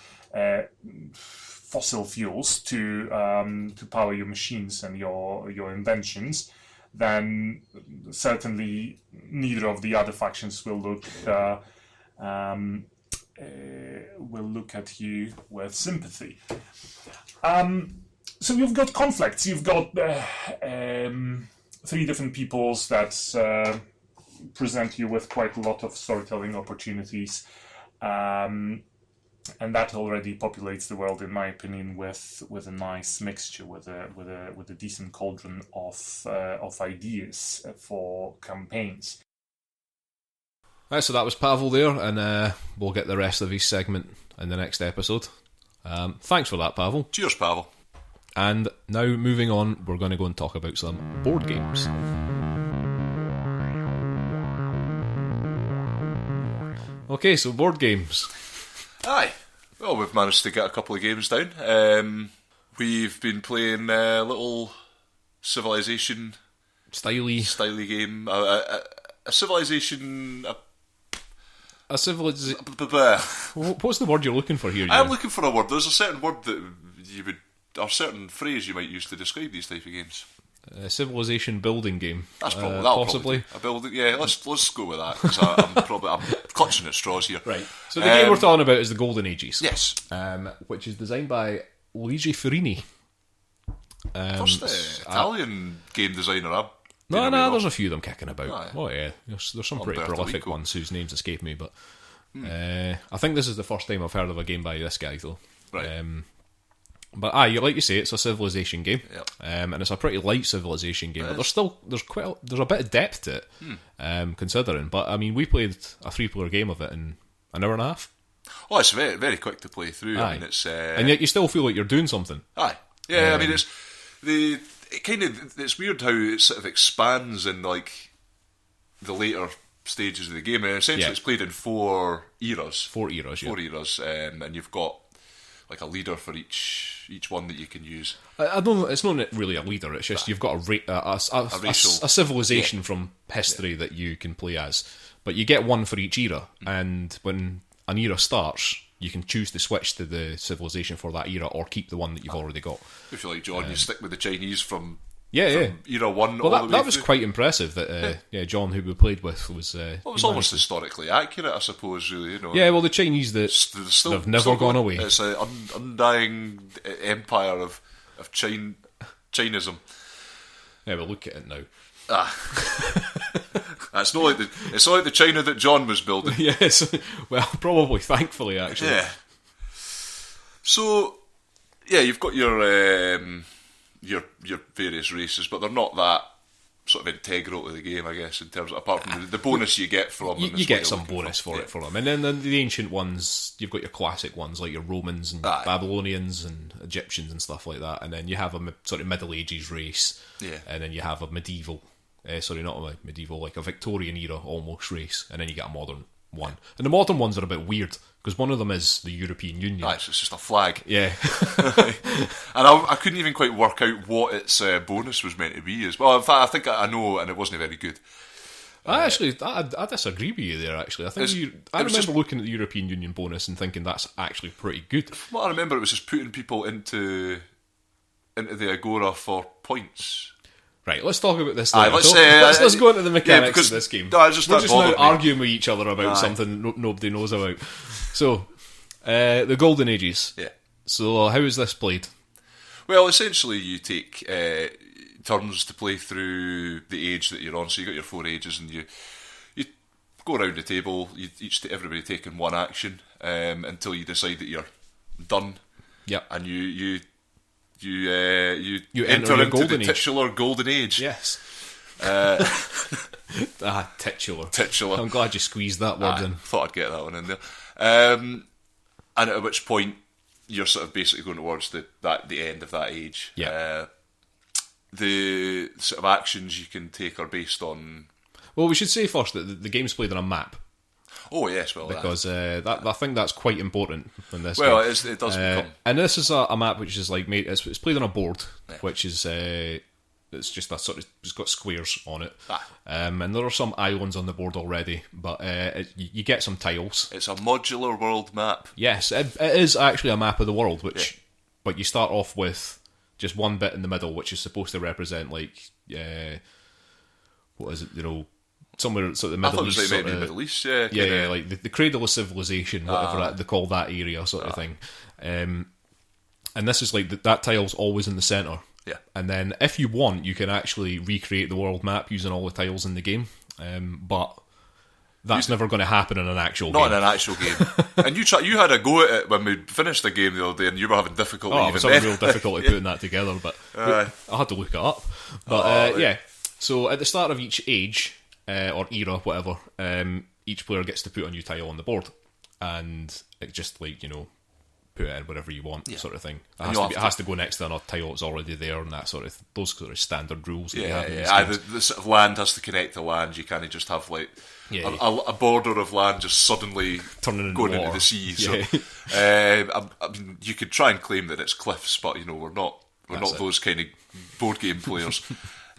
C: fossil fuels to power your machines and your inventions, then certainly neither of the other factions will look at you with sympathy. So you've got conflicts. You've got 3 different peoples that present you with quite a lot of storytelling opportunities. And that already populates the world, in my opinion, with a nice mixture, with a decent cauldron of ideas for campaigns.
A: Right, so that was Pawel there, and we'll get the rest of his segment in the next episode. Thanks for that, Pawel.
B: Cheers, Pawel.
A: And now, moving on, we're going to go and talk about some board games. Okay, so board games.
B: Aye. Well, we've managed to get a couple of games down. We've been playing a little Civilization styly game. A Civilization...
A: What's the word you're looking for here?
B: I'm looking for a word. There's a certain word that or certain phrase you might use to describe these type of games.
A: A civilization building game.
B: That's probably
A: possibly
B: a building. Yeah, let's go with that, because I'm clutching at straws here.
A: Right. So the game we're talking about is the Golden Ages.
B: Yes.
A: Which is designed by Luigi Ferrini.
B: First Italian game designer.
A: No, there's a few of them kicking about. Aye. Oh yeah, there's some pretty prolific ones whose names escape me, but I think this is the first time I've heard of a game by this guy though.
B: Right.
A: But like you say, it's a civilization game,
B: yep.
A: And it's a pretty light civilization game. But there's a bit of depth to it, considering. But I mean, we played a 3-player game of it in an hour and a half.
B: Oh, it's very very quick to play through.
A: Aye.
B: I mean, it's
A: and yet you still feel like you're doing something.
B: Aye, yeah. I mean, it's weird how it sort of expands in like the later stages of the game. And essentially, it's played in 4 eras.
A: 4 eras, yeah.
B: 4 eras, and you've got like a leader for each one that you can use.
A: I don't know. It's not really a leader. It's just you've got a civilization from history that you can play as, but you get one for each era. And when an era starts, you can choose to switch to the civilization for that era, or keep the one that you've already got.
B: If you like, John, you stick with the Chinese from
A: era
B: 1.
A: Well, that was quite impressive. That John, who we played with, was.
B: Well, it was almost historically accurate, I suppose. Really,
A: Yeah, well, the Chinese they've never gone away.
B: It's an undying empire of Chinism.
A: Yeah, but look at it now.
B: It's not like the China that John was building.
A: Yes, well, probably, thankfully, actually.
B: Yeah. So, yeah, you've got your various races, but they're not that sort of integral to the game, I guess, in terms of, apart from the bonus you get from them.
A: You get some bonus for them. And then the ancient ones, you've got your classic ones like your Romans and Babylonians and Egyptians and stuff like that. And then you have a sort of Middle Ages race.
B: Yeah.
A: And then you have a medieval, not a medieval, like a Victorian era almost race. And then you get a modern one. And the modern ones are a bit weird because one of them is the European Union.
B: It's just a flag.
A: Yeah.
B: And I couldn't even quite work out what its bonus was meant to be as well. In fact, I think I know, and it wasn't very good.
A: I disagree with you there, actually. I remember looking at the European Union bonus and thinking that's actually pretty good.
B: From what I remember, it was just putting people into the Agora for points.
A: Right, let's talk about this later. Let's go into the mechanics of this game.
B: We're just now
A: arguing with each other about something nobody knows about. So, the Golden Ages.
B: Yeah.
A: So, how is this played?
B: Well, essentially, you take turns to play through the age that you're on. So you got your 4 ages, and you go around the table. Everybody taking one action until you decide that you're done.
A: Yeah,
B: and you
A: enter
B: into
A: golden
B: the
A: age.
B: titular golden age.
A: Yes. Titular. I'm glad you squeezed that word in.
B: Thought I'd get that one in there. And at which point you're sort of basically going towards the end of that age.
A: Yeah.
B: The sort of actions you can take are based on.
A: Well, we should say first that the game's played on a map.
B: Oh yes, well,
A: because I think that's quite important in this.
B: Well,
A: game.
B: it does become.
A: And this is a map which is like made. It's played on a board, which is it's just a sort of, it's got squares on it, and there are some islands on the board already, but you get some tiles.
B: It's a modular world map.
A: Yes, it is actually a map of the world, but you start off with just one bit in the middle, which is supposed to represent like what is it? Somewhere sort of the Middle East.
B: I thought it was like maybe Middle East,
A: yeah, like the cradle of civilization, whatever they call that area, sort of thing. And this is like that tile's always in the centre.
B: Yeah.
A: And then if you want, you can actually recreate the world map using all the tiles in the game. But that's never going to happen in an actual game.
B: Not in an actual game. And you had a go at it when we finished the game the other day, and you were having difficulty.
A: I was having real difficulty putting that together, but I had to look it up. But yeah, so at the start of each age or era, whatever, each player gets to put a new tile on the board, and it just put it in wherever you want, sort of thing. It has to go next to another tile that's already there, and that sort of those sort of standard rules that you have in these games.
B: The sort of land has to connect to land. You can't just have like a border of land just suddenly
A: turning
B: going
A: into
B: the sea. So, I mean, you could try and claim that it's cliffs, but we're not those kind of board game players.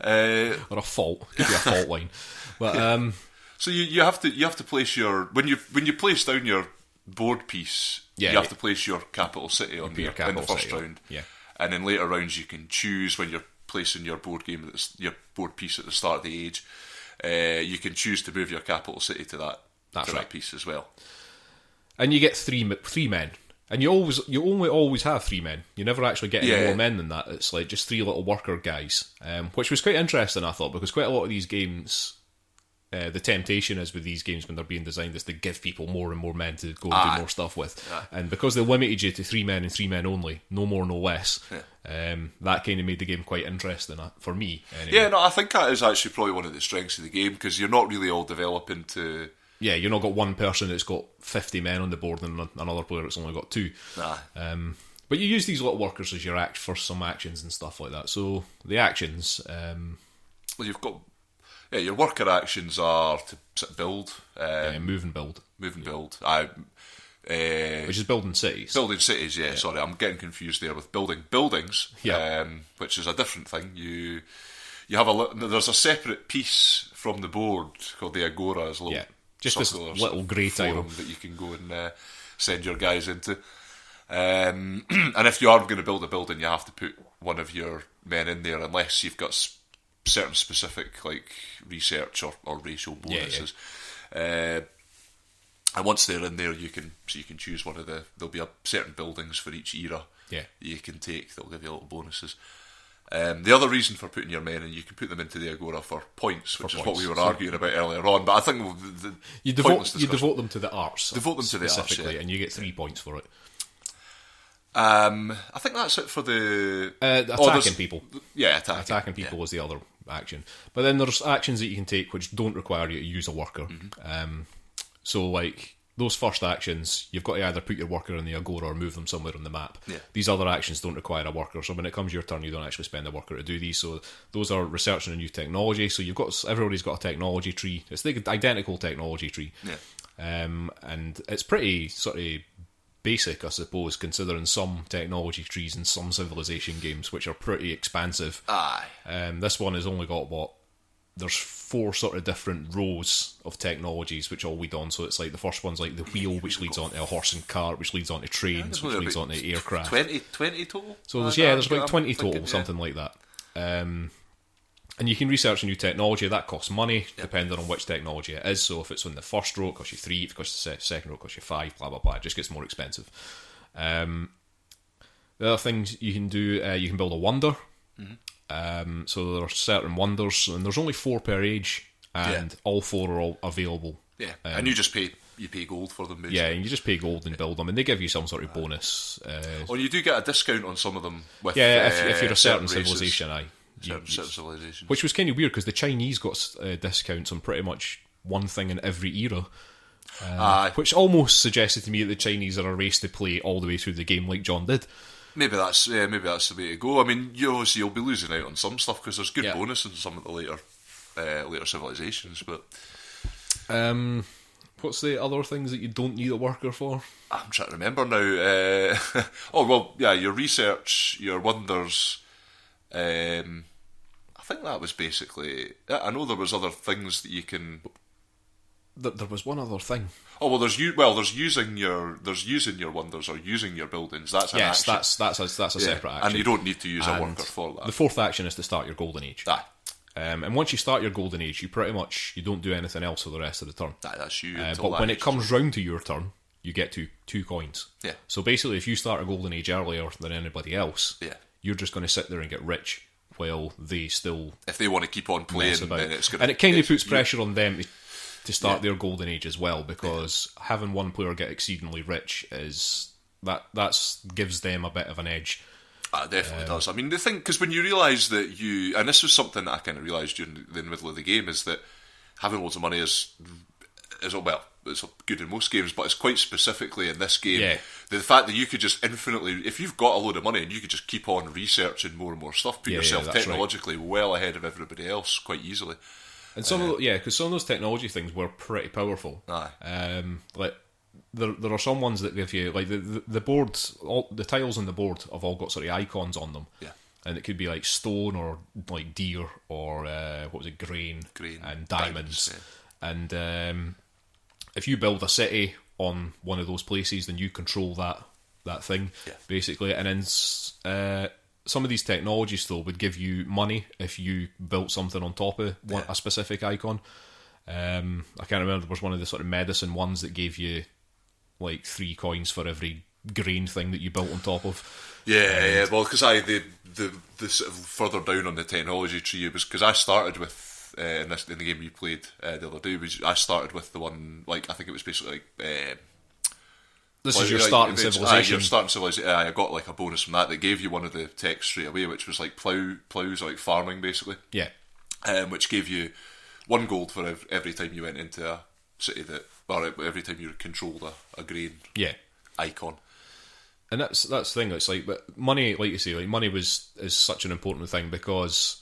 A: Or a fault, could be a fault line, but
B: so you have to place your when you place down your board piece. You have to place your capital city in the first round.
A: Yeah.
B: And in later rounds you can choose when you're placing your board board piece at the start of the age. You can choose to move your capital city to that piece as well. And
A: you get three men. And you only always have 3 men. You never actually get any more men than that. It's like just 3 little worker guys. Which was quite interesting, I thought, because quite a lot of these games, the temptation is with these games when they're being designed is to give people more and more men to go and do more stuff with. And because they limited you to 3 men and 3 men only, no more, no less, that kind of made the game quite interesting for me. Anyway.
B: Yeah, no, I think that is actually probably one of the strengths of the game, because you're not really all developing to...
A: Yeah, you've not got one person that's got 50 men on the board and another player that's only got 2. But you use these little workers as your for some actions and stuff like that. So the actions...
B: well, you've got... Yeah, your worker actions are to sort of build.
A: Move and build.
B: Move and build.
A: Which is building cities.
B: Building cities, yeah. Sorry, I'm getting confused there with building buildings, which is a different thing. You have there's a separate piece from the board called the Agora, as a little
A: just this little grey tile
B: that you can go and send your guys into. And if you are going to build a building, you have to put one of your men in there, unless you've got certain specific like research or racial bonuses. And once they're in there, you can choose one of there'll be certain buildings for each era.
A: Yeah,
B: you can take. They'll give you little bonuses. The other reason for putting your men in, you can put them into the Agora for points, which is what we were arguing about earlier on. But I think
A: you devote them to the arts.
B: Devote them to the arts,
A: specifically, and you get 3 points for it.
B: I think that's it for the
A: attacking people.
B: Yeah,
A: attacking people was the other action. But then there's actions that you can take which don't require you to use a worker. So like those first actions, you've got to either put your worker in the Agora or move them somewhere on the map.
B: Yeah.
A: These other actions don't require a worker, so when it comes your turn, you don't actually spend a worker to do these. So those are researching a new technology. So everybody's got a technology tree. It's the identical technology tree.
B: Yeah.
A: And it's pretty sort of basic, I suppose, considering some technology trees in some Civilization games, which are pretty expansive.
B: Aye.
A: This one has only got there's 4 sort of different rows of technologies which all lead on. So it's like the first one's like the wheel, which leads on to a horse and cart, which leads on to trains, which leads on to aircraft.
B: 20 total?
A: So there's like 20 total, something like that. And you can research a new technology. That costs money, depending on which technology it is. So if it's on the first row, it costs you 3. If it costs the second row, it costs you 5, blah, blah, blah. It just gets more expensive. The other things you can do, you can build a wonder. So there are certain wonders, and there's only 4 per age, and all 4 are all available.
B: Yeah, and you just pay gold for them, basically.
A: Yeah, and you just pay gold and build them, and they give you some sort of bonus.
B: Or you do get a discount on some of them. With,
A: if you're a certain
B: races.
A: Civilization,
B: Certain civilization.
A: Which was kind of weird, because the Chinese got discounts on pretty much one thing in every era. Which almost suggested to me that the Chinese are a race to play all the way through the game like John did.
B: Maybe that's the way to go. I mean, you'll be losing out on some stuff because there's good bonus in some of the later civilizations. But
A: what's the other things that you don't need a worker for?
B: I'm trying to remember now. Your research, your wonders. I think that was basically. I know there was other things that you can.
A: There was one other thing.
B: Oh well, there's using your wonders or using your buildings. That's an action.
A: that's a separate action,
B: and you don't need to use a worker for that.
A: The 4th action is to start your golden age. And once you start your golden age, you don't do anything else for the rest of the turn.
B: That's you.
A: But when it comes round to your turn, you get 2 coins.
B: Yeah.
A: So basically, if you start a golden age earlier than anybody else, you're just going to sit there and get rich while they still.
B: If they want to keep on playing, then it's going to.
A: And it kind of puts pressure on them to start their golden age as well, because having one player get exceedingly rich gives them a bit of an edge.
B: It definitely does. I mean, the thing, because when you realise that and this was something that I kind of realised during the middle of the game, is that having loads of money is well, it's good in most games, but it's quite specifically in this game. The fact that you could just infinitely, if you've got a load of money and you could just keep on researching more and more stuff, put yourself technologically well ahead of everybody else quite easily.
A: And because some of those technology things were pretty powerful. Like there are some ones that give you, like the boards, all the tiles on the board have all got sort of icons on them. And it could be like stone or like deer or grain and diamonds. And if you build a city on one of those places, then you control that thing basically. And then some of these technologies though would give you money if you built something on top of a specific icon. I can't remember, there was one of the sort of medicine ones that gave you like 3 coins for every grain thing that you built on top of. Well, because the sort of further down on the technology tree, it was because I started with in the game we played the other day, I started with the one, like, I think it was basically like this is your starting civilization.
B: Your starting civilization. I got like a bonus from that gave you one of the techs straight away, which was like plows, like farming basically. Which gave you 1 gold for every time you went into a city or every time you controlled a grain icon.
A: And that's the thing. It's like, but money, like you say, like money is such an important thing, because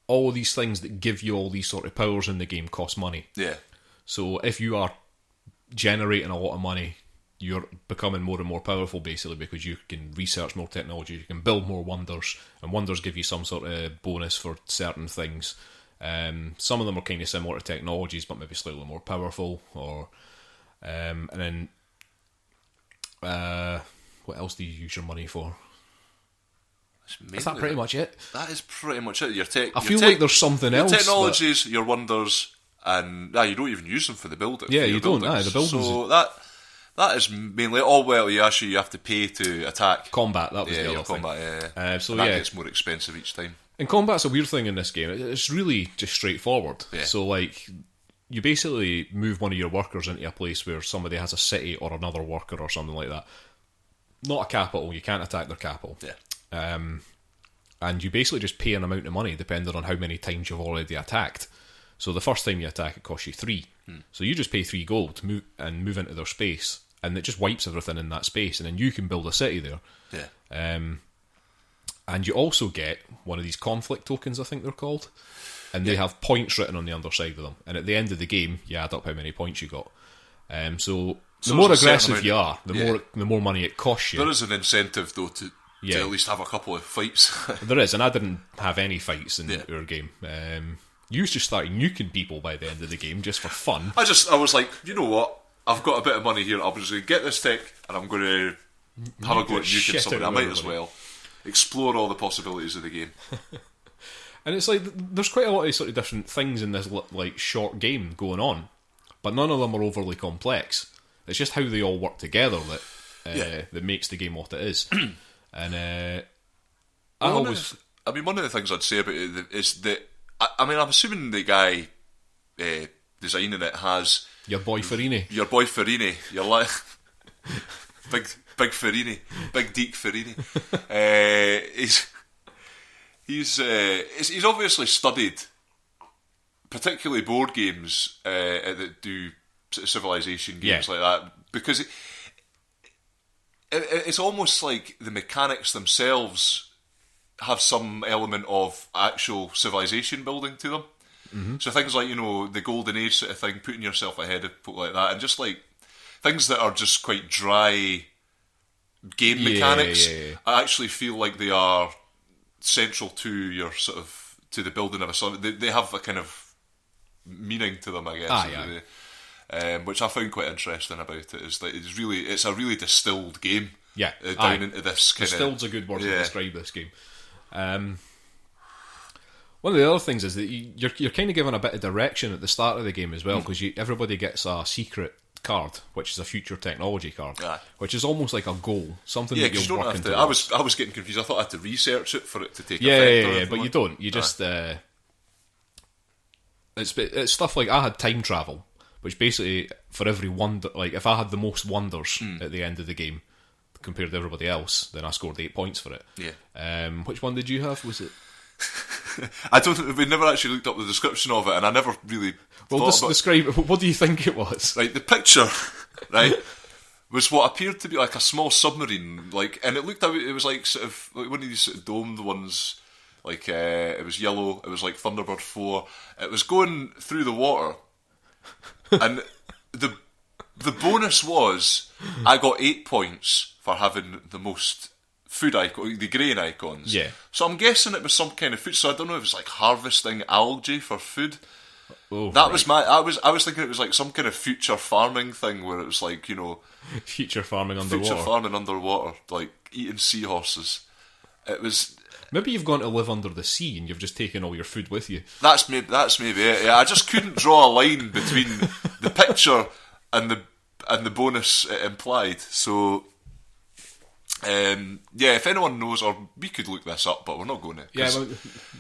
A: all of these things that give you all these sort of powers in the game cost money. So if you are generating a lot of money, you're becoming more and more powerful, basically, because you can research more technology, you can build more wonders, and wonders give you some sort of bonus for certain things. Some of them are kind of similar to technologies, but maybe slightly more powerful. Or and then what else do you use your money for? Is that pretty much it?
B: That is pretty much it.
A: I feel like there's something else.
B: Your technologies, your wonders, and you don't even use them for the building.
A: Yeah, you don't. The buildings.
B: So That is mainly. Oh well, you have to pay to attack.
A: Combat, that was the
B: your
A: other thing.
B: combat,
A: So
B: and that gets more expensive each time.
A: And combat's a weird thing in this game. It's really just straightforward.
B: Yeah.
A: So, like, you basically move one of your workers into a place where somebody has a city or another worker or something like that. Not a capital. You can't attack their capital.
B: Yeah.
A: And you basically just pay an amount of money depending on how many times you've already attacked. So the first time you attack, it costs you 3. So you just pay 3 gold to move into their space, and it just wipes everything in that space, and then you can build a city there.
B: Yeah.
A: And you also get one of these conflict tokens, I think they're called, and they have points written on the underside of them. And at the end of the game, you add up how many points you got. So the more aggressive you are, the more money it costs you.
B: There is an incentive though to at least have a couple of fights.
A: There is, and I didn't have any fights in our game. You just started nuking people by the end of the game just for fun.
B: I was like, you know what? I've got a bit of money here. I'm just going to get this tech and I'm going to have a go at nuking somebody. I might as well explore all the possibilities of the game.
A: And it's like there's quite a lot of sort of different things in this like short game going on, but none of them are overly complex. It's just how they all work together that makes the game what it is. And one
B: of the things I'd say about it is that I'm assuming the guy designing it has
A: your boy Farini,
B: your big Farini, big Deke Farini. He's obviously studied, particularly board games that do civilization games like that, because it's almost like the mechanics themselves have some element of actual civilization building to them. Mm-hmm. So things like, the Golden Age sort of thing, putting yourself ahead of people like that, and just like things that are just quite dry game mechanics, I actually feel like they are central to your sort of to the building of a song. They have a kind of meaning to them, I guess. Which I found quite interesting about it is that it's a really distilled game.
A: Yeah,
B: into this kind of
A: distilled's a good word to describe this game. One of the other things is that you're kind of given a bit of direction at the start of the game as well, because everybody gets a secret card, which is a future technology card, which is almost like a goal, something that you'll work into.
B: I was getting confused. I thought I had to research it for it to take effect.
A: Yeah, but you don't. You just it's stuff like I had time travel, which basically for every wonder, like if I had the most wonders at the end of the game compared to everybody else, then I scored 8 points for it.
B: Yeah.
A: Which one did you have? Was it?
B: I don't. We never actually looked up the description of it, and I never really.
A: Well, describe it. What do you think it was?
B: Right, the picture, right, was what appeared to be like a small submarine, and it looked out. It was like sort of like one of these sort of domed ones. Like it was yellow. It was like Thunderbird 4. It was going through the water, and the bonus was I got 8 points for having the most food icon, the grain icons.
A: Yeah.
B: So I'm guessing it was some kind of food. So I don't know if it was like harvesting algae for food.
A: Oh,
B: that was I was thinking it was like some kind of future farming thing where it was like,
A: future farming underwater.
B: Future farming underwater, like eating seahorses. It was.
A: Maybe you've gone to live under the sea and you've just taken all your food with you.
B: That's maybe it. Yeah, I just couldn't draw a line between the picture and the bonus it implied. So. If anyone knows, or we could look this up, but we're not going to.
A: Yeah, well,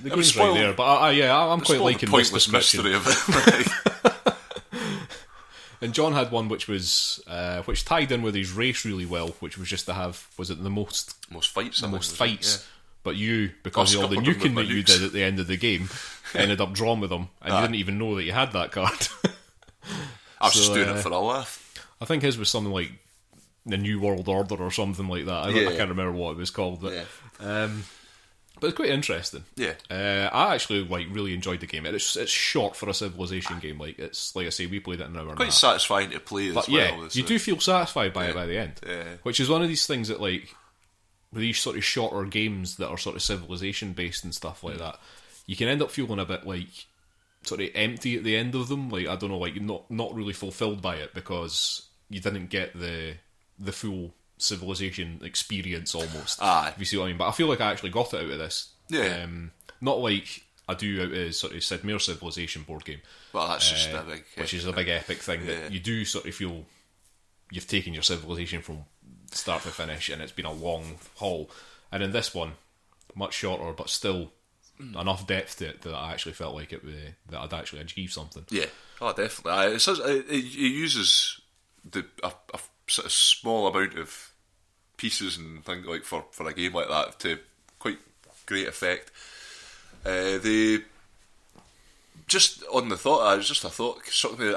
A: the game's right there. But I'm quite liking
B: the pointless
A: this
B: mystery of it.
A: And John had one which was which tied in with his race really well, which was just to have the most fights. But you, because of all the nuking that you did at the end of the game, ended up drawing with them, and you didn't even know that you had that card.
B: I was just doing it for a laugh.
A: I think his was something like the New World Order or something like that. I can't remember what it was called, but it's quite interesting.
B: Yeah,
A: I actually really enjoyed the game. It's short for a Civilization game. It's like I say, we played it in an hour.
B: Quite satisfying to play as well.
A: Yeah, you do feel satisfied by it by the end.
B: Yeah.
A: Which is one of these things that with these sort of shorter games that are sort of Civilization based and stuff like that, you can end up feeling a bit sort of empty at the end of them. I don't know, not really fulfilled by it because you didn't get the full Civilization experience almost. If you see what I mean. But I feel like I actually got it out of this.
B: Yeah.
A: Not like I do out of sort of Sid Meier's Civilization board game.
B: Well, that's just a big...
A: which is a big epic thing that you do sort of feel you've taken your civilization from start to finish, and it's been a long haul. And in this one, much shorter, but still enough depth to it that I actually felt like that I'd actually achieved something.
B: Yeah, definitely. It uses a sort of small amount of pieces and things like for a game like that to quite great effect. Just on the thought, struck me.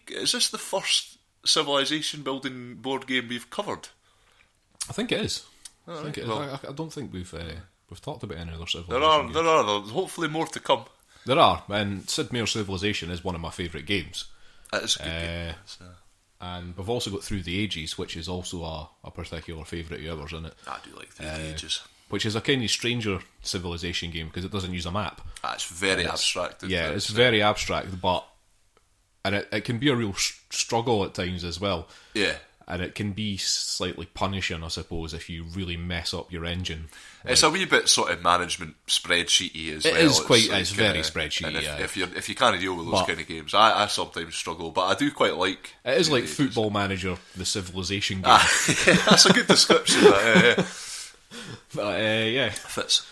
B: Is this the first civilization building board game we've covered?
A: I think it is.
B: Oh,
A: I think it is. I don't think we've talked about any other civilization.
B: There are. There's hopefully more to come.
A: There are, and Sid Meier's Civilization is one of my favourite games.
B: It is a good game.
A: And we've also got Through the Ages, which is also a particular favourite of yours, isn't it?
B: I do like Through the Ages.
A: Which is a kind of stranger civilization game because it doesn't use a map.
B: It's very abstract.
A: It's very abstract, and it can be a real struggle at times as well.
B: Yeah.
A: And it can be slightly punishing, I suppose, if you really mess up your engine.
B: It's a wee bit sort of management spreadsheety as well.
A: It's very spreadsheety.
B: If you can't deal with those kind of games, I sometimes struggle, but I do quite like.
A: It is like Football Manager, the civilization game.
B: That's a good description.
A: But
B: fits.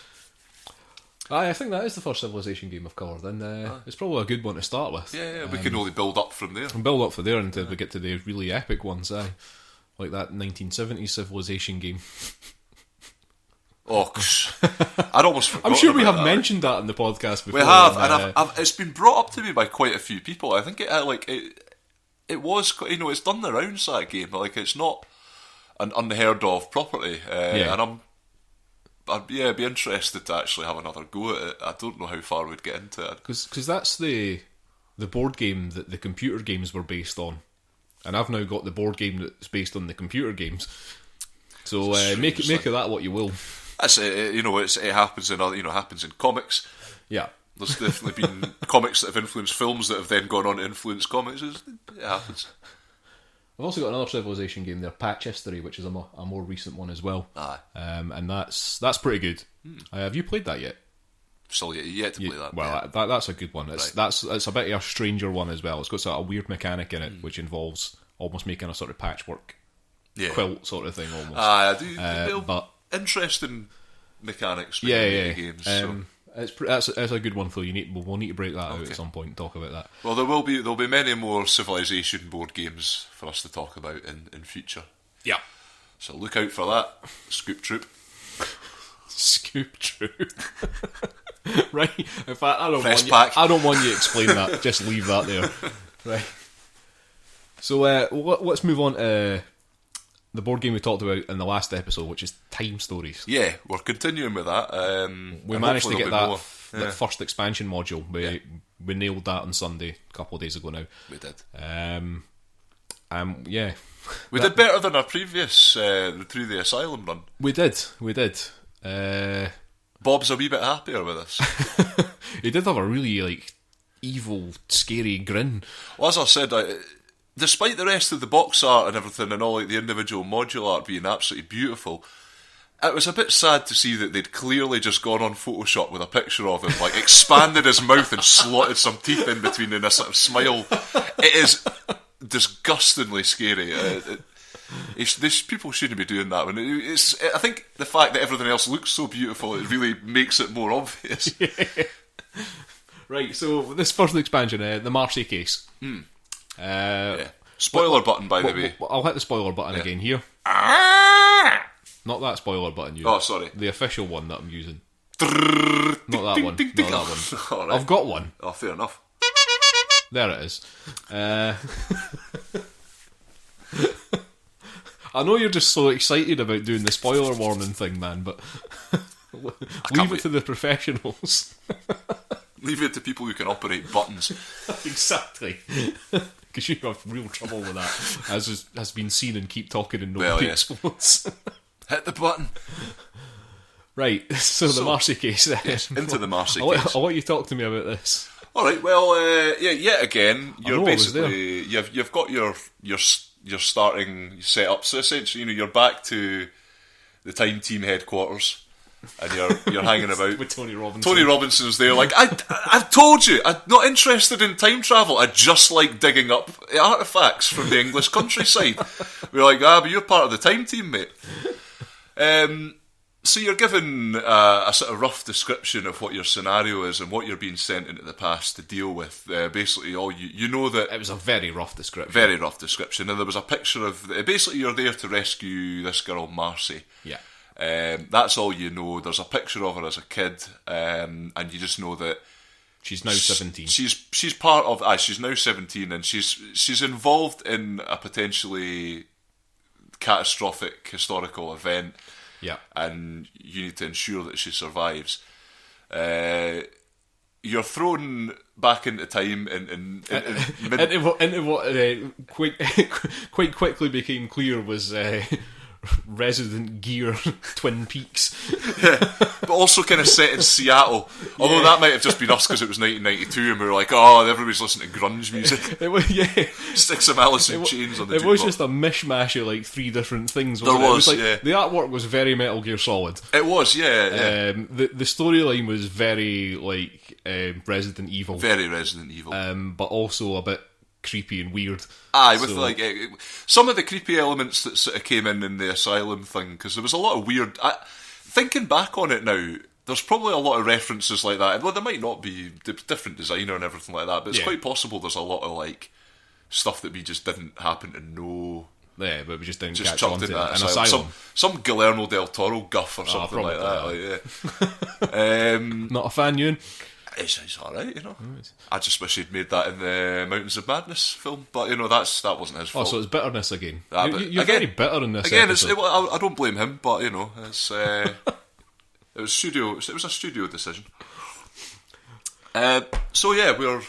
A: I think that is the first civilization game I've covered, and it's probably a good one to start with.
B: Yeah, we can only build up from there.
A: And build up from there until we get to the really epic ones, like that 1970s civilization game.
B: Oh, I'd almost forgotten.
A: I'm sure we have mentioned that in the podcast before.
B: We have, and it's been brought up to me by quite a few people. I think it was, it's done the rounds, that game. Like, it's not an unheard of property, and I'd be interested to actually have another go at it. I don't know how far we'd get into it.
A: Because that's the board game that the computer games were based on. And I've now got the board game that's based on the computer games. So make of that what you will.
B: That's it happens in happens in comics.
A: Yeah.
B: There's definitely been comics that have influenced films that have then gone on to influence comics. It happens.
A: I've also got another civilization game there, Patch History, which is a more recent one as well.
B: Aye.
A: And that's pretty good. Have you played that yet?
B: Still yet to play that.
A: Well,
B: yeah.
A: that's a good one. It's a bit of a stranger one as well. It's got sort of a weird mechanic in it, which involves almost making a sort of patchwork quilt sort of thing almost.
B: I do. But interesting mechanics. Games. So.
A: It's a good one though. We'll need to break that out at some point and talk about that.
B: Well, there'll be many more civilization board games for us to talk about in future.
A: Yeah.
B: So look out for that, Scoop Troop.
A: Scoop Troop. Right. In fact, I don't want you to explain that. Just leave that there. Right. So let's move on to the board game we talked about in the last episode, which is Time Stories.
B: Yeah, we're continuing with that.
A: We managed to get that first expansion module. We nailed that on Sunday, a couple of days ago now.
B: We did. We did better than our previous Through the Asylum run.
A: We did.
B: Bob's a wee bit happier with us.
A: He did have a really evil, scary grin.
B: Well, as I said, despite the rest of the box art and everything and all the individual module art being absolutely beautiful, it was a bit sad to see that they'd clearly just gone on Photoshop with a picture of him, expanded his mouth and slotted some teeth in between in a sort of smile. It is disgustingly scary. These people shouldn't be doing that. I think the fact that everything else looks so beautiful, it really makes it more obvious. Right,
A: so this first expansion, the Marcy case.
B: Spoiler button, by the way.
A: I'll hit the spoiler button again here. Not that spoiler button.
B: Oh, sorry.
A: The official one that I'm using. Not that one. Not that one. Right. I've got one.
B: Oh, fair enough.
A: There it is. I know you're just so excited about doing the spoiler warning thing, man, but leave it to the professionals.
B: Leave it to people who can operate buttons.
A: Exactly. Because you have real trouble with that, as has been seen in Keep Talking and Nobody Explodes.
B: Hit the button.
A: Right, so the Marcy case then.
B: Yes, into the Marcy case.
A: I'll let you talk to me about this.
B: Alright, well, yet again, you're basically, you've got your starting setup, so essentially, you're back to the Time Team headquarters, and you're hanging about
A: with Tony Robinson.
B: Tony Robinson's there, like, I've told you, I'm not interested in time travel. I just like digging up artifacts from the English countryside. We're like, but you're part of the time team, mate. So you're given a sort of rough description of what your scenario is and what you're being sent into the past to deal with. Basically, all you know that
A: it was a very rough description.
B: Very rough description, and there was a picture of basically you're there to rescue this girl Marcy.
A: Yeah.
B: That's all you know. There's a picture of her as a kid, and you just know that
A: she's now 17.
B: She's part of. She's now 17, and she's involved in a potentially catastrophic historical event.
A: Yeah, and
B: you need to ensure that she survives. You're thrown back into time
A: into what quite quickly became clear was Resident Gear Twin Peaks.
B: Yeah, but also kind of set in Seattle. Although that might have just been us because it was 1992 and we were like, everybody's listening to grunge music.
A: It was,
B: Stick some Alice in Chains on the
A: It was just a mishmash of like three different things.
B: There was,
A: The artwork was very Metal Gear Solid.
B: It was, yeah.
A: The storyline was very like Resident Evil.
B: Very Resident Evil.
A: But also a bit creepy and weird.
B: With some of the creepy elements that sort of came in the asylum thing, because there was a lot of weird. Thinking back on it now, there's probably a lot of references like that. Well, there might not be different designer and everything like that, but it's quite possible there's a lot of like stuff that we just didn't happen to know.
A: Yeah, but we just didn't
B: just
A: catch on to
B: an
A: asylum.
B: Some Guillermo del Toro guff or something like that.
A: Not a fan, Euan?
B: It's alright, you know. I just wish he'd made that in the Mountains of Madness film, but you know that wasn't his fault.
A: So it's bitterness again.
B: You're
A: again, very bitter in this.
B: Again,
A: episode.
B: I don't blame him, but you know, it's it was a studio decision. So yeah,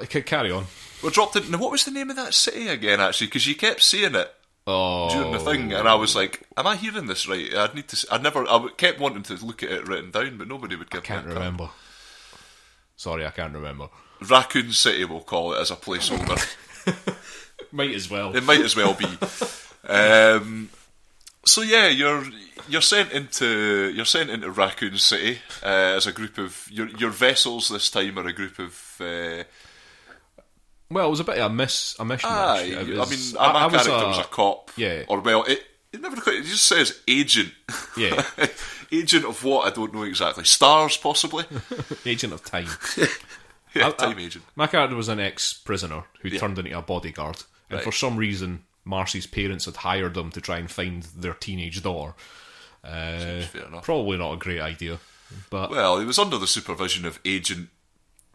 A: carry on.
B: We're dropped in. Now, what was the name of that city again? Actually, because you kept saying it during the thing, and I was like, "Am I hearing this right?" I kept wanting to look at it written down, but nobody would give me.
A: I can't remember. Sorry, I can't remember.
B: Raccoon City, we'll call it as a placeholder.
A: Might as well.
B: It might as well be. So yeah, you're sent into Raccoon City as a group of your vessels. This time are a group of.
A: Well, it was a bit of a mishmash.
B: My character was a cop.
A: Yeah.
B: Or it never quite. It just says agent.
A: Yeah.
B: Agent of what? I don't know exactly. Stars, possibly.
A: Agent of time.
B: Time agent.
A: My character was an ex-prisoner who turned into a bodyguard, and for some reason, Marcy's parents had hired them to try and find their teenage daughter.
B: Seems fair enough.
A: Probably not a great idea, but
B: well, he was under the supervision of Agent,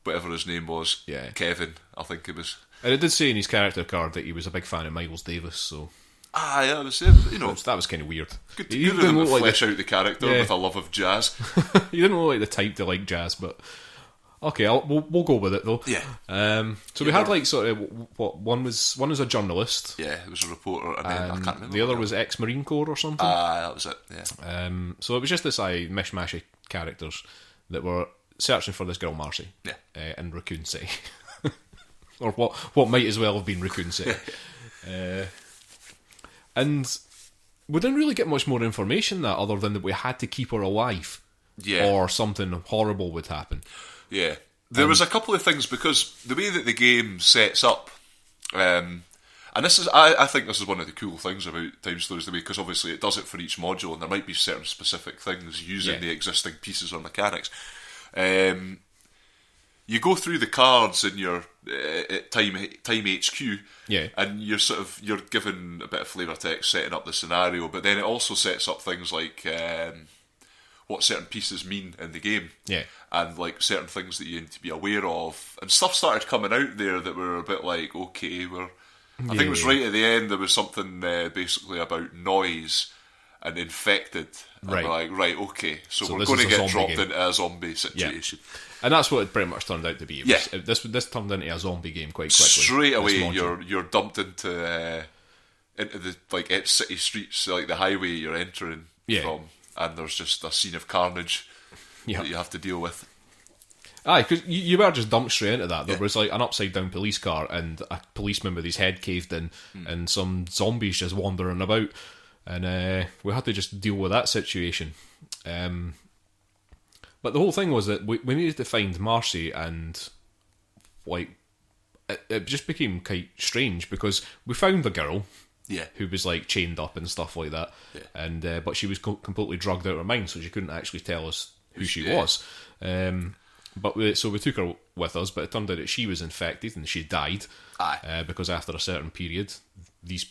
B: whatever his name was.
A: Yeah.
B: Kevin, I think it was.
A: And it did say in his character card that he was a big fan of Miles Davis, so.
B: That was
A: that was kind of weird.
B: Good of them to flesh out the character with a love of jazz.
A: He didn't look like the type to like jazz, but okay, we'll go with it though.
B: Yeah.
A: So we had like sort of one was a journalist.
B: Yeah, it was a reporter, and then I can't remember.
A: The other was ex-Marine Corps or something.
B: That was it. Yeah.
A: So it was just this mishmash of characters that were searching for this girl Marcy.
B: Yeah.
A: In Raccoon City, or what might as well have been Raccoon City. And we didn't really get much more information that other than that we had to keep her alive.
B: Yeah.
A: Or something horrible would happen.
B: Yeah. There was a couple of things, because the way that the game sets up, and this is, I think this is one of the cool things about Time Stories, the way, because obviously it does it for each module, and there might be certain specific things using the existing pieces or mechanics. You go through the cards in your time HQ, and you're given a bit of flavour text setting up the scenario, but then it also sets up things like what certain pieces mean in the game, and like certain things that you need to be aware of, and stuff started coming out there that were a bit like, okay, I think it was right at the end there was something basically about noise and infected, and we're like, right, okay, so we're going to get dropped into a zombie situation.
A: And that's what it pretty much turned out to be. This turned into a zombie game quite quickly.
B: Straight away, you're dumped into the like city streets, like the highway you're entering from, and there's just a scene of carnage that you have to deal with.
A: Aye, because you were just dumped straight into that. There was like an upside down police car and a policeman with his head caved in, and some zombies just wandering about, and we had to just deal with that situation. But the whole thing was that we needed to find Marcy, and like it just became quite strange because we found the girl, who was like chained up and stuff like that, and but she was completely drugged out of her mind, so she couldn't actually tell us who she was. But we took her with us, but it turned out that she was infected and she died. Because after a certain period, these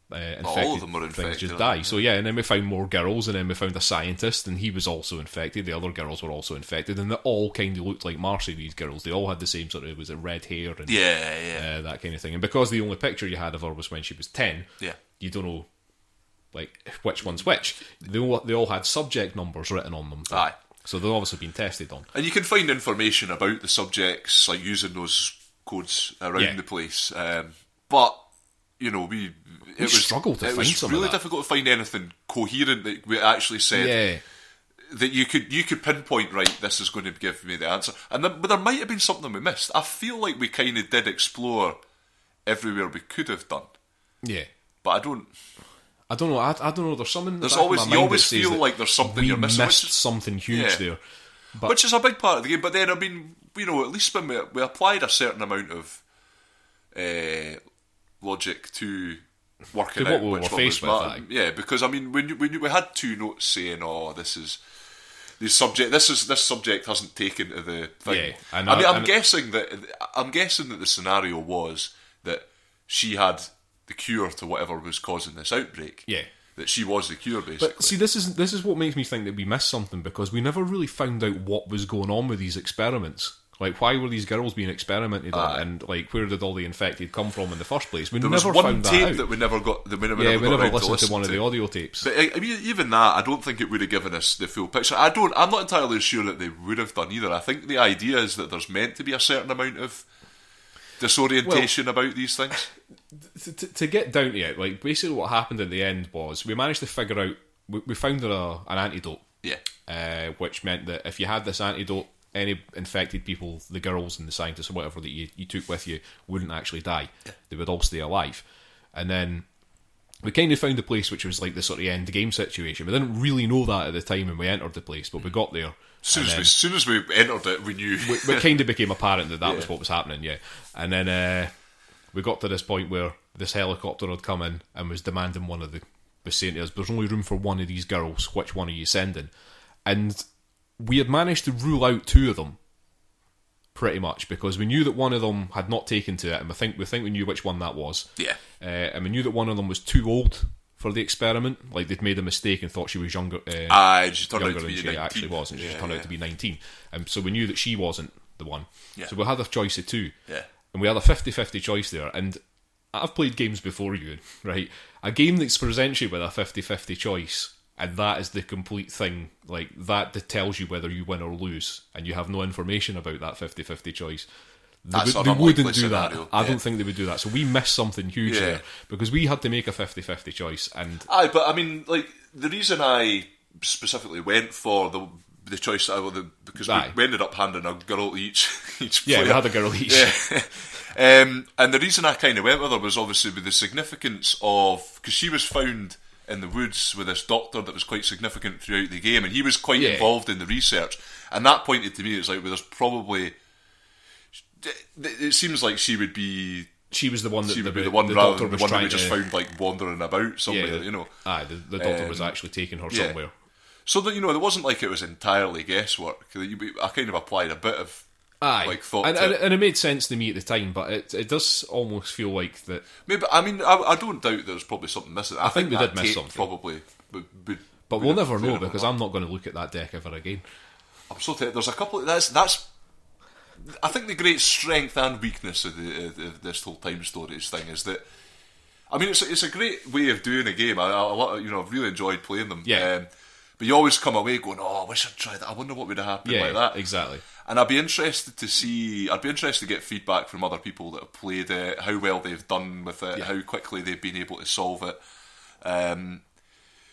A: infected
B: all of them were
A: things
B: infected,
A: just die. So and then we found more girls, and then we found a scientist, and he was also infected. The other girls were also infected, and they all kind of looked like Marcy. These girls, they all had the same sort of red hair and that kind of thing. And because the only picture you had of her was when she was 10, you don't know like which one's which. They all had subject numbers written on them. So they've obviously been tested on.
B: And you can find information about the subjects, like using those codes around the place. But, you know, we
A: struggled to find some of that.
B: It was really difficult to find anything coherent that we actually said that you could pinpoint, right, this is going to give me the answer. But there might have been something we missed. I feel like we kind of did explore everywhere we could have done. Yeah. But I don't know. I don't know. There's something. You always feel like there's something you're missing.
A: Missed something huge there,
B: which is a big part of the game. But then, I mean, you know, at least when we applied a certain amount of logic to working out which one was matter. Yeah, because I mean, when we had two notes saying, "Oh, this subject hasn't taken to the thing." Yeah, I'm guessing that the scenario was that she had the cure to whatever was causing this outbreak. Yeah. That she was the cure, basically.
A: But see, this is what makes me think that we missed something, because we never really found out what was going on with these experiments. Like, why were these girls being experimented on, and like, where did all the infected come from in the first place? We never found that out. There was one tape
B: that we never got. We
A: never listened to one of the audio tapes.
B: But I mean, even that, I don't think it would have given us the full picture. I'm not entirely sure that they would have done either. I think the idea is that there's meant to be a certain amount of disorientation about these things.
A: To get down to it, like, basically what happened at the end was we managed to figure out, we found an antidote. Yeah. Which meant that if you had this antidote, any infected people, the girls and the scientists or whatever that you took with you, wouldn't actually die. Yeah. They would all stay alive. And then we kind of found a place which was like the sort of end game situation. We didn't really know that at the time when we entered the place, but we got there.
B: As soon as we entered it, we knew.
A: It kind of became apparent that was what was happening, yeah. And then we got to this point where this helicopter had come in and was demanding was saying to us, "There's only room for one of these girls, which one are you sending?" And we had managed to rule out two of them, pretty much, because we knew that one of them had not taken to it, and we think we knew which one that was. Yeah. And we knew that one of them was too old for the experiment. Like, they'd made a mistake and thought she was younger.
B: She turned out to be
A: she
B: 19.
A: Actually was, and she turned out to be 19. And so we knew that she wasn't the one. Yeah. So we had a choice of two. Yeah. And we had a 50-50 choice there. And I've played games before you, right? A game that presents you with a 50-50 choice, and that is the complete thing. Like, that tells you whether you win or lose, and you have no information about that 50-50 choice. They wouldn't do
B: scenario.
A: That. I don't think they would do that. So we missed something huge there, because we had to make a 50-50 choice. And
B: but I mean, like, the reason I specifically went for the choice because we ended up handing a girl each player.
A: Yeah, we had a girl each.
B: Yeah. And the reason I kind of went with her was obviously with the significance of, because she was found in the woods with this doctor that was quite significant throughout the game, and he was quite involved in the research, and that pointed to me, it's like, well, there's probably, it seems like she would be.
A: She was the one that
B: she would be the one rather than the one that we just found like wandering about somewhere, you know.
A: The doctor was actually taking her somewhere.
B: So that, you know, it wasn't like it was entirely guesswork. I kind of applied a bit of thought to it.
A: And it made sense to me at the time, but it does almost feel like that.
B: Maybe, I mean, I don't doubt there's probably something missing. I think
A: we did miss something.
B: Probably,
A: but we'll never know, because I'm not going to look at that deck ever again.
B: I'm so tired. There's a couple. That's. I think the great strength and weakness of this whole time stories thing is that, I mean, it's a great way of doing a game. I've really enjoyed playing them. Yeah. But you always come away going, "Oh, I wish I'd tried that. I wonder what would have happened like that."
A: Exactly.
B: And I'd be interested to get feedback from other people that have played it, how well they've done with it, how quickly they've been able to solve it.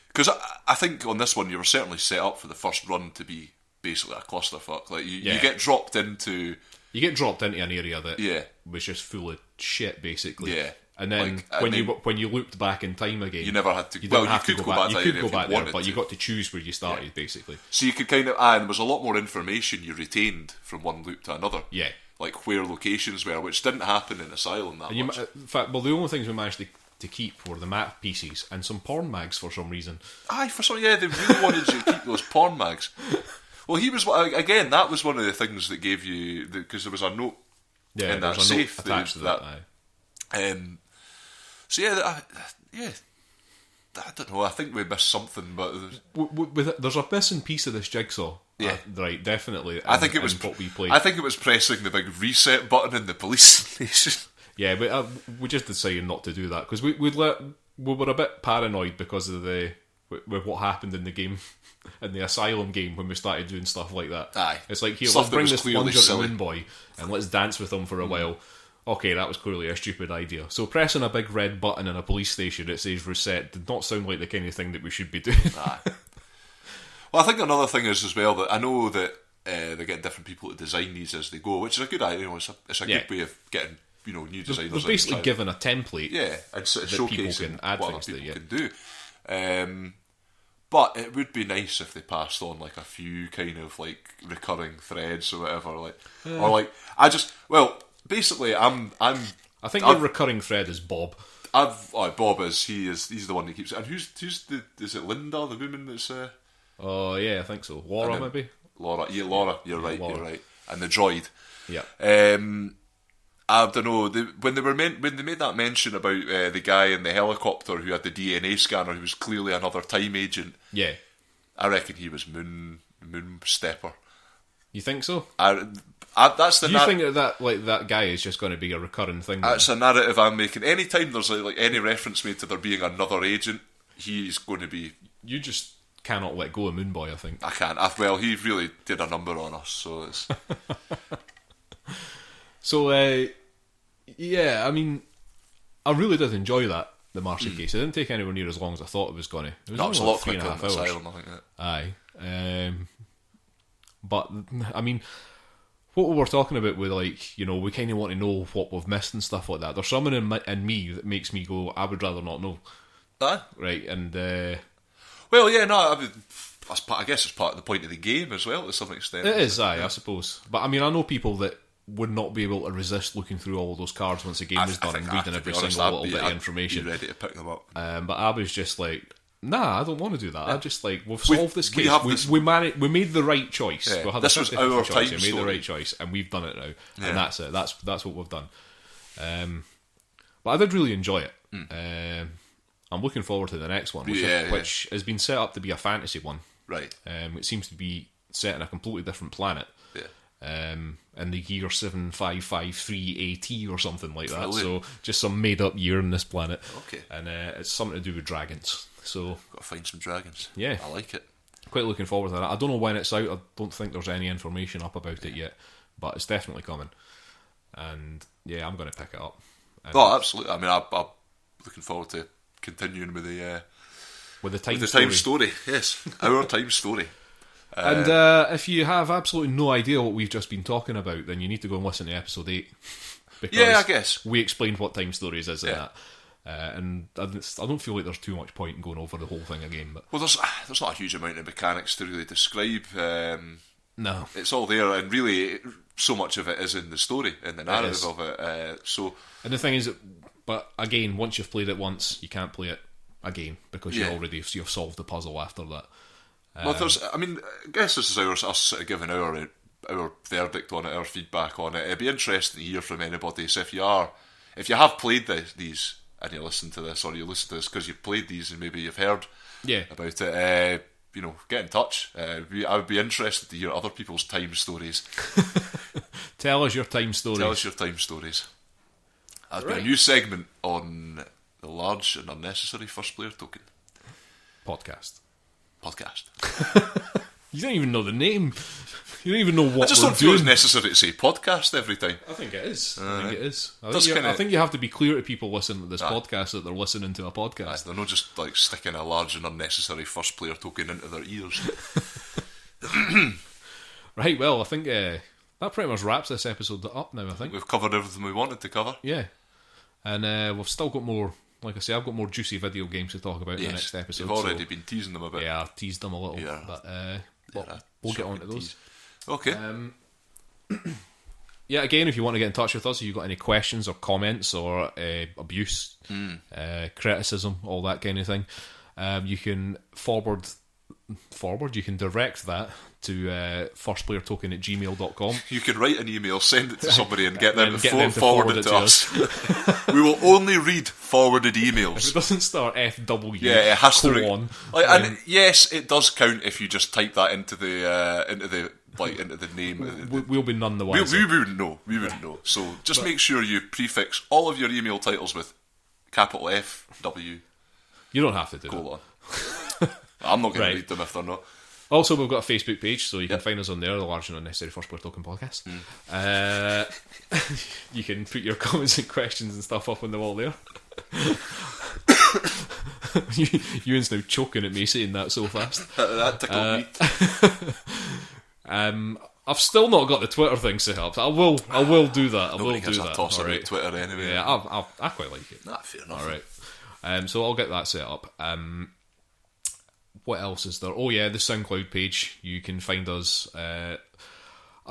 B: Because I think on this one you were certainly set up for the first run to be basically a clusterfuck. Like you get dropped into an area that was just full of shit, basically. Yeah.
A: And then when you looped back in time again,
B: you never had to.
A: You
B: Well,
A: didn't have
B: you
A: to
B: could
A: go back. You could go back there,
B: wanted
A: but
B: to.
A: you got to choose where you started, basically.
B: So you could kind of, and there was a lot more information you retained from one loop to another.
A: Yeah.
B: Like where locations were, which didn't happen in Asylum that much.
A: In fact, well, the only things we managed to keep were the map pieces and some porn mags for some reason.
B: Aye, they really wanted you to keep those porn mags. Well, again, that was one of the things that gave you, because there was a note in that safe
A: attached to that.
B: So I don't know. I think we missed something, but
A: there's a missing piece of this jigsaw.
B: Yeah,
A: right, definitely.
B: I think it was
A: what we played.
B: I think it was pressing the big reset button in the police station.
A: Yeah, but we just decided not to do that because we were a bit paranoid because of with what happened in the game, in the Asylum game when we started doing stuff like that.
B: Aye,
A: it's like here,
B: stuff
A: let's bring this plunger to
B: silly.
A: Moon Boy and let's dance with him for a while. Okay, that was clearly a stupid idea. So pressing a big red button in a police station that says reset did not sound like the kind of thing that we should be doing.
B: Aye. Well, I think another thing is as well that I know that they get different people to design these as they go, which is a good idea. It's a good way of getting new designers.
A: They're basically given a template,
B: and sort of
A: that people
B: showcasing
A: can add
B: what
A: things
B: other
A: to.
B: people can do. But it would be nice if they passed on like a few kind of like recurring threads or whatever, or like basically I
A: think your recurring thread is Bob.
B: Bob he's the one that keeps it. And who's is it Linda, the woman that's
A: oh yeah, I think so. Laura maybe?
B: Laura, you're right, Laura. You're right. And the droid.
A: Yeah.
B: I don't know, when they made that mention about the guy in the helicopter who had the DNA scanner who was clearly another time agent.
A: Yeah.
B: I reckon he was Moon Stepper.
A: You think so?
B: That's the.
A: Do you think that guy is just going to be a recurring thing?
B: That's a narrative I'm making. Anytime there's like any reference made to there being another agent, he's going to be.
A: You just cannot let go of Moon Boy, I think.
B: I can't. Well, he really did a number on us, so it's.
A: So, yeah, I mean, I really did enjoy the Marcy case. It didn't take anywhere near as long as I thought it was going to. It
B: was a lot quicker
A: 3.5
B: than
A: hours.
B: Asylum, I think.
A: Aye. But, I mean, what we were talking about with, we kind of want to know what we've missed and stuff like that. There's something in me that makes me go, I would rather not know.
B: Aye.
A: Right, and...
B: well, yeah, no, I mean, I guess it's part of the point of the game as well, to some extent.
A: It is, I suppose. But, I mean, I know people that would not be able to resist looking through all of those cards once the game is done and reading every single little bit of information.
B: Be ready to pick them up.
A: But I was just like, nah, I don't want to do that. I just we've solved this case. We made the right choice.
B: Yeah,
A: we had
B: this was our
A: choice.
B: time
A: We made
B: story.
A: the right choice, and we've done it now, and that's it. That's what we've done. But I did really enjoy it. I'm looking forward to the next one, which has been set up to be a fantasy one.
B: Right.
A: It seems to be set in a completely different planet.
B: Yeah.
A: In the year 7553 AT or something like that.
B: Brilliant.
A: So just some made up year on this planet.
B: Okay.
A: And it's something to do with dragons. So
B: got to find some dragons.
A: Yeah.
B: I like it.
A: Quite looking forward to that. I don't know when it's out. I don't think there's any information up about it yet. But it's definitely coming. And yeah, I'm going to pick it up. And
B: absolutely. I mean, I'm looking forward to continuing with the time story. Yes, our time story.
A: And if you have absolutely no idea what we've just been talking about, then you need to go and listen to episode 8. Because
B: I guess
A: we explained what time stories is in that. And I don't feel like there's too much point in going over the whole thing again. But
B: well, there's not a huge amount of mechanics to really describe.
A: No,
B: it's all there, and really, so much of it is in the story, in the narrative of it.
A: And the thing is, but again, once you've played it once, you can't play it again because you've solved the puzzle after that.
B: Well, I guess this is us sort of giving our verdict on it, our feedback on it. It'd be interesting to hear from anybody. So if you have played these and you listen to this, or you listen to this because you've played these and maybe you've heard about it, get in touch. I would be interested to hear other people's time stories.
A: Tell us your time stories. That's
B: been a new segment on the large and unnecessary first player token
A: podcast. You don't even know the name. You don't even know what.
B: I just don't feel it's necessary to say podcast every time.
A: I think it is. I think you have to be clear to people listening to this podcast that they're listening to a podcast.
B: They're not just sticking a large and unnecessary first player token into their ears.
A: Right. Well, I think that pretty much wraps this episode up now. I think
B: we've covered everything we wanted to cover.
A: Yeah. And we've still got more, like I say, I've got more juicy video games to talk about in the next episode.
B: You've already been teasing them a bit.
A: Yeah, I teased them a little, but we'll get on to those.
B: Okay.
A: Yeah, again, if you want to get in touch with us, if you've got any questions or comments or abuse, criticism, all that kind of thing, you can you can direct that to firstplayertoken@gmail.com.
B: You can write an email, send it to somebody, and get them to forward it to us. We will only read forwarded emails.
A: If it doesn't start FW,
B: it has to.
A: And
B: yes, it does count if you just type that into the name.
A: We'll be none the wiser.
B: We wouldn't know. We wouldn't know. So just make sure you prefix all of your email titles with capital FW.
A: You don't have to do
B: that. I'm not going to read them if they're not.
A: Also, we've got a Facebook page, so you can find us on there, the Large and Unnecessary First Player Token Podcast. You can put your comments and questions and stuff up on the wall there. Euan's now choking at me saying that so fast.
B: That tickled
A: me. I've still not got the Twitter thing set up. I will do that.
B: Nobody gives a toss about Twitter anyway.
A: Yeah, I quite like it.
B: Fair enough.
A: All right. So I'll get that set up. What else is there? Oh yeah, the SoundCloud page. You can find us. I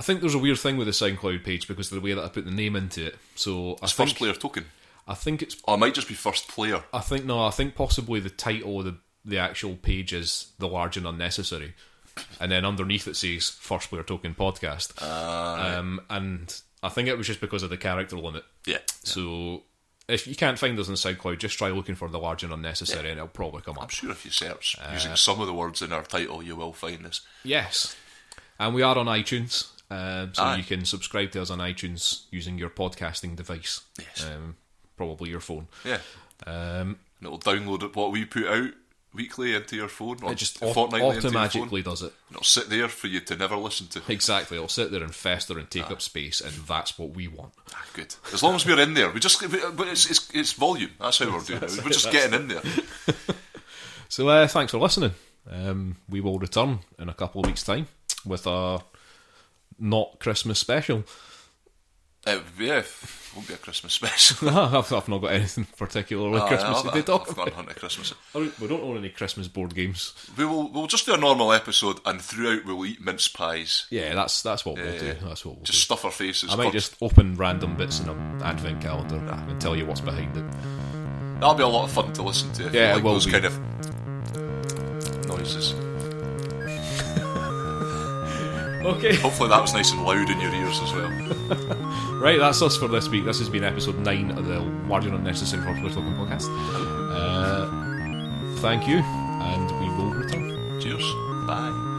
A: think there's a weird thing with the SoundCloud page because of the way that I put the name into it. So
B: it's First Player Token.
A: I think it's.
B: Oh, it might just be First Player.
A: I think possibly the title of the actual page is The Large and Unnecessary, and then underneath it says First Player Token Podcast. And I think it was just because of the character limit.
B: Yeah.
A: So. If you can't find us on SoundCloud, just try looking for The Large and Unnecessary and it'll probably come up.
B: I'm sure if you search using some of the words in our title, you will find us.
A: Yes. And we are on iTunes, so you can subscribe to us on iTunes using your podcasting device.
B: Yes.
A: Probably your phone.
B: Yeah. And it'll download what we put out weekly into your phone.
A: It just automatically does it.
B: And it'll sit there for you to never listen to.
A: Exactly. It'll sit there and fester and take up space, and that's what we want.
B: Good. As long as we're in there. But it's volume. That's how we're doing it. We're just getting in there.
A: So thanks for listening. We will return in a couple of weeks' time with a not Christmas special.
B: It won't be a Christmas special.
A: No, I've not got anything particularly Christmassy to talk
B: about. I've gone hunting Christmas.
A: We don't own any Christmas board games.
B: We'll just do a normal episode, and throughout we'll eat mince pies.
A: Yeah, that's what we'll do. That's what we'll
B: just stuff our faces.
A: I might just open random bits in an advent calendar and tell you what's behind it.
B: That'll be a lot of fun to listen to.
A: Yeah,
B: like those kind of noises.
A: Okay.
B: Hopefully that was nice and loud in your ears as well.
A: Right, that's us for this week. This has been episode 9 of the Large and Unnecessary First Player Token Podcast. Thank you, and we will return.
B: Cheers. Bye.